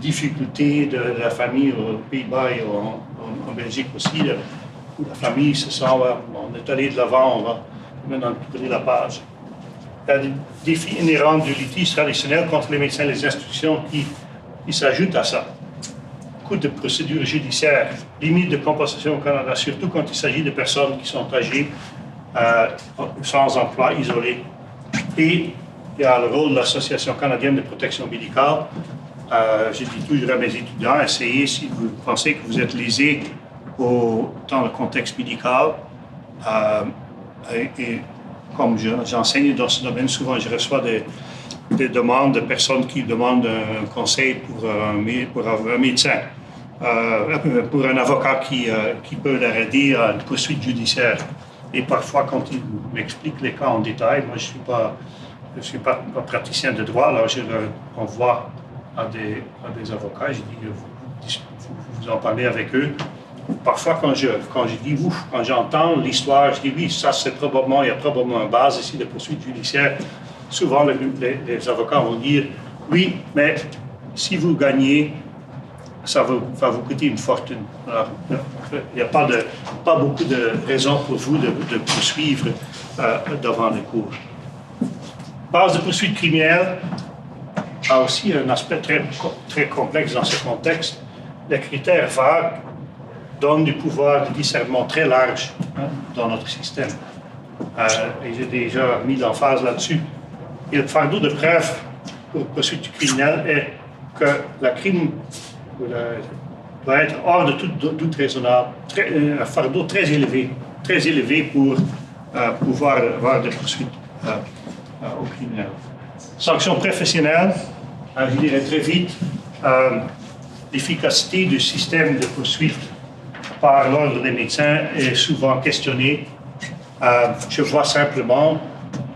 difficultés de la famille aux Pays-Bas et en Belgique aussi, où la famille se sent, on est allé de l'avant, on va maintenant tourner la page. Il y a des défis inhérents du litige traditionnel contre les médecins et les institutions qui s'ajoutent à ça. Coût de procédure judiciaire, limite de compensation au Canada, surtout quand il s'agit de personnes qui sont âgées, sans emploi, isolées. Et il y a le rôle de l'Association canadienne de protection médicale. Je dis toujours à mes étudiants, essayez, si vous pensez que vous êtes lésé dans le contexte médical, et comme j'enseigne dans ce domaine, souvent je reçois des demandes de personnes qui demandent un conseil pour un médecin, pour un avocat qui peut leur aider à une poursuite judiciaire. Et parfois, quand ils m'expliquent les cas en détail, moi je ne suis pas praticien de droit, alors je leur envoie à des avocats, je dis, vous en parlez avec eux. Parfois, quand je dis ouf, quand j'entends l'histoire, je dis oui, ça c'est probablement, il y a probablement une base ici de poursuite judiciaire. Souvent, les avocats vont dire oui, mais si vous gagnez, ça va vous coûter une fortune. Alors, il n'y a pas beaucoup de raisons pour vous de poursuivre devant les cours. Base de poursuite criminelle a aussi un aspect très complexe dans ce contexte. Les critères vagues donnent du pouvoir de discernement très large dans notre système. Et j'ai déjà mis l'emphase là-dessus. Et le fardeau de preuve pour poursuite criminelle est que la crime doit être hors de tout doute raisonnable, un fardeau très élevé pour pouvoir avoir des poursuites aux criminels. Sanctions professionnelles, je dirais très vite, l'efficacité du système de poursuite par l'ordre des médecins est souvent questionnée. Je vois simplement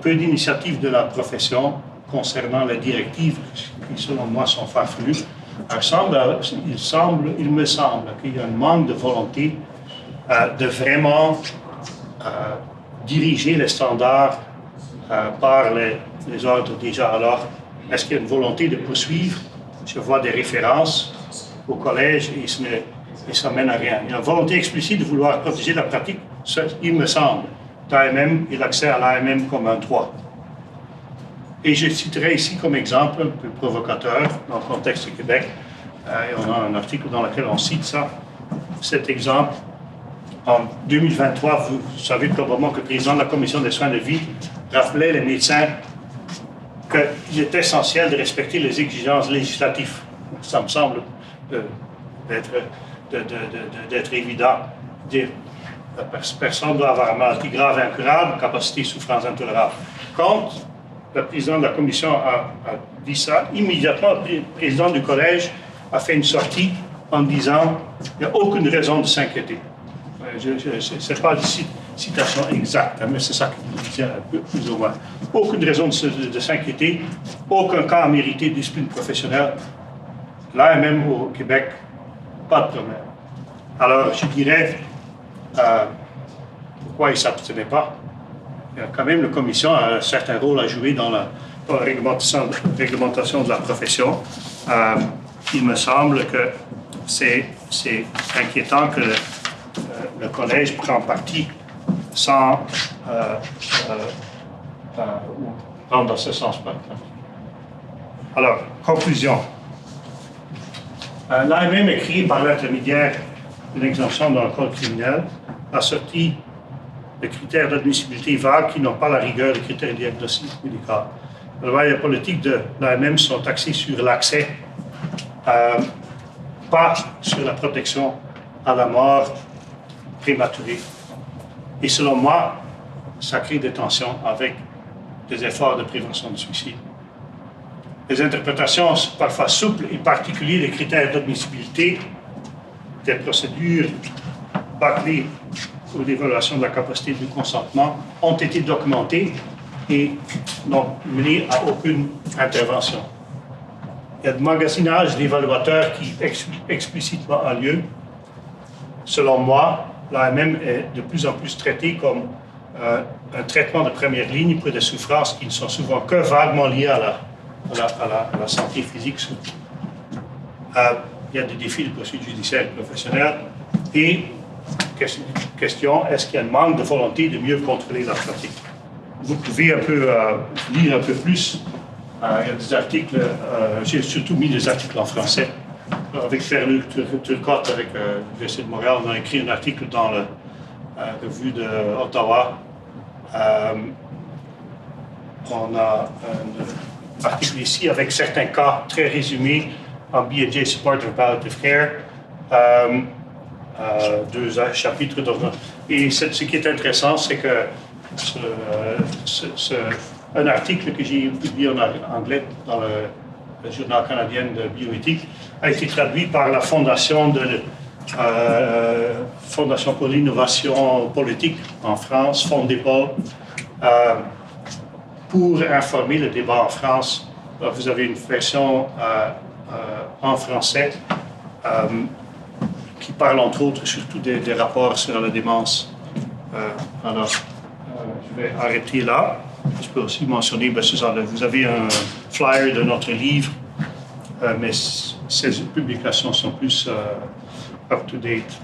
peu d'initiatives de la profession concernant les directives qui, selon moi, sont farfelues. Il me semble qu'il y a un manque de volonté de vraiment diriger les standards par les ordres déjà. Alors, est-ce qu'il y a une volonté de poursuivre? Je vois des références au collège et ça mène à rien. Il y a une volonté explicite de vouloir protéger la pratique, il me semble, d'AMM et l'accès à l'AMM comme un droit. Et je citerai ici comme exemple un peu provocateur dans le contexte du Québec. On a un article dans lequel on cite ça. Cet exemple, en 2023, vous savez probablement que le président de la Commission des soins de vie rappelait les médecins qu'il est essentiel de respecter les exigences législatives. Ça me semble d'être évident. La personne doit avoir une maladie grave et incurable, capacité de souffrance intolérable. Quand le président de la commission a dit ça, immédiatement, le président du collège a fait une sortie en disant qu'il n'y a aucune raison de s'inquiéter. Ce n'est pas une citation exacte, mais c'est ça qu'il disait un peu plus ou moins. Aucune raison de s'inquiéter, aucun cas a mérité discipline professionnelle. Là, et même au Québec, pas de problème. Alors, je dirais, pourquoi il ne s'abstenait pas? Quand même, la commission a un certain rôle à jouer dans la réglementation de la profession. Il me semble que c'est inquiétant que le collège prend parti sans prendre dans ce sens. Alors, conclusion. L'AMM est créée par l'intermédiaire d'une exemption dans le code criminel, a sorti des critères d'admissibilité vagues qui n'ont pas la rigueur des critères diagnostiques médicaux. Alors, les politiques de l'AMM sont axées sur l'accès, pas sur la protection à la mort prématurée. Et selon moi, ça crée des tensions avec des efforts de prévention du suicide. Les interprétations parfois souples et particulières des critères d'admissibilité des procédures bâclées ou d'évaluation de la capacité du consentement ont été documentées et n'ont mené à aucune intervention. Il y a de magasinage d'évaluateurs qui explicitement a lieu. Selon moi, l'AMM est de plus en plus traitée comme un traitement de première ligne pour des souffrances qui ne sont souvent que vaguement liées à la santé physique surtout. Il y a des défis de poursuite judiciaire et professionnelle. Et question, est-ce qu'il y a un manque de volonté de mieux contrôler la pratique? Vous pouvez un peu lire un peu plus. Il y a des articles, j'ai surtout mis des articles en français. Avec Ferluc Turcotte, avec l'Université de Montréal, on a écrit un article dans la revue d'Ottawa. On a un article ici avec certains cas très résumés en B&J Supportive Palliative Care. 2 chapitres. Et ce qui est intéressant, c'est que un article que j'ai publié en anglais dans le journal canadien de bioéthique a été traduit par la Fondation pour l'innovation politique en France, Fondépol, pour informer le débat en France. Alors, vous avez une version en français qui parle entre autres surtout des rapports sur la démence. Je vais arrêter là. Je peux aussi mentionner, vous avez un flyer de notre livre, mais ces publications sont plus up-to-date.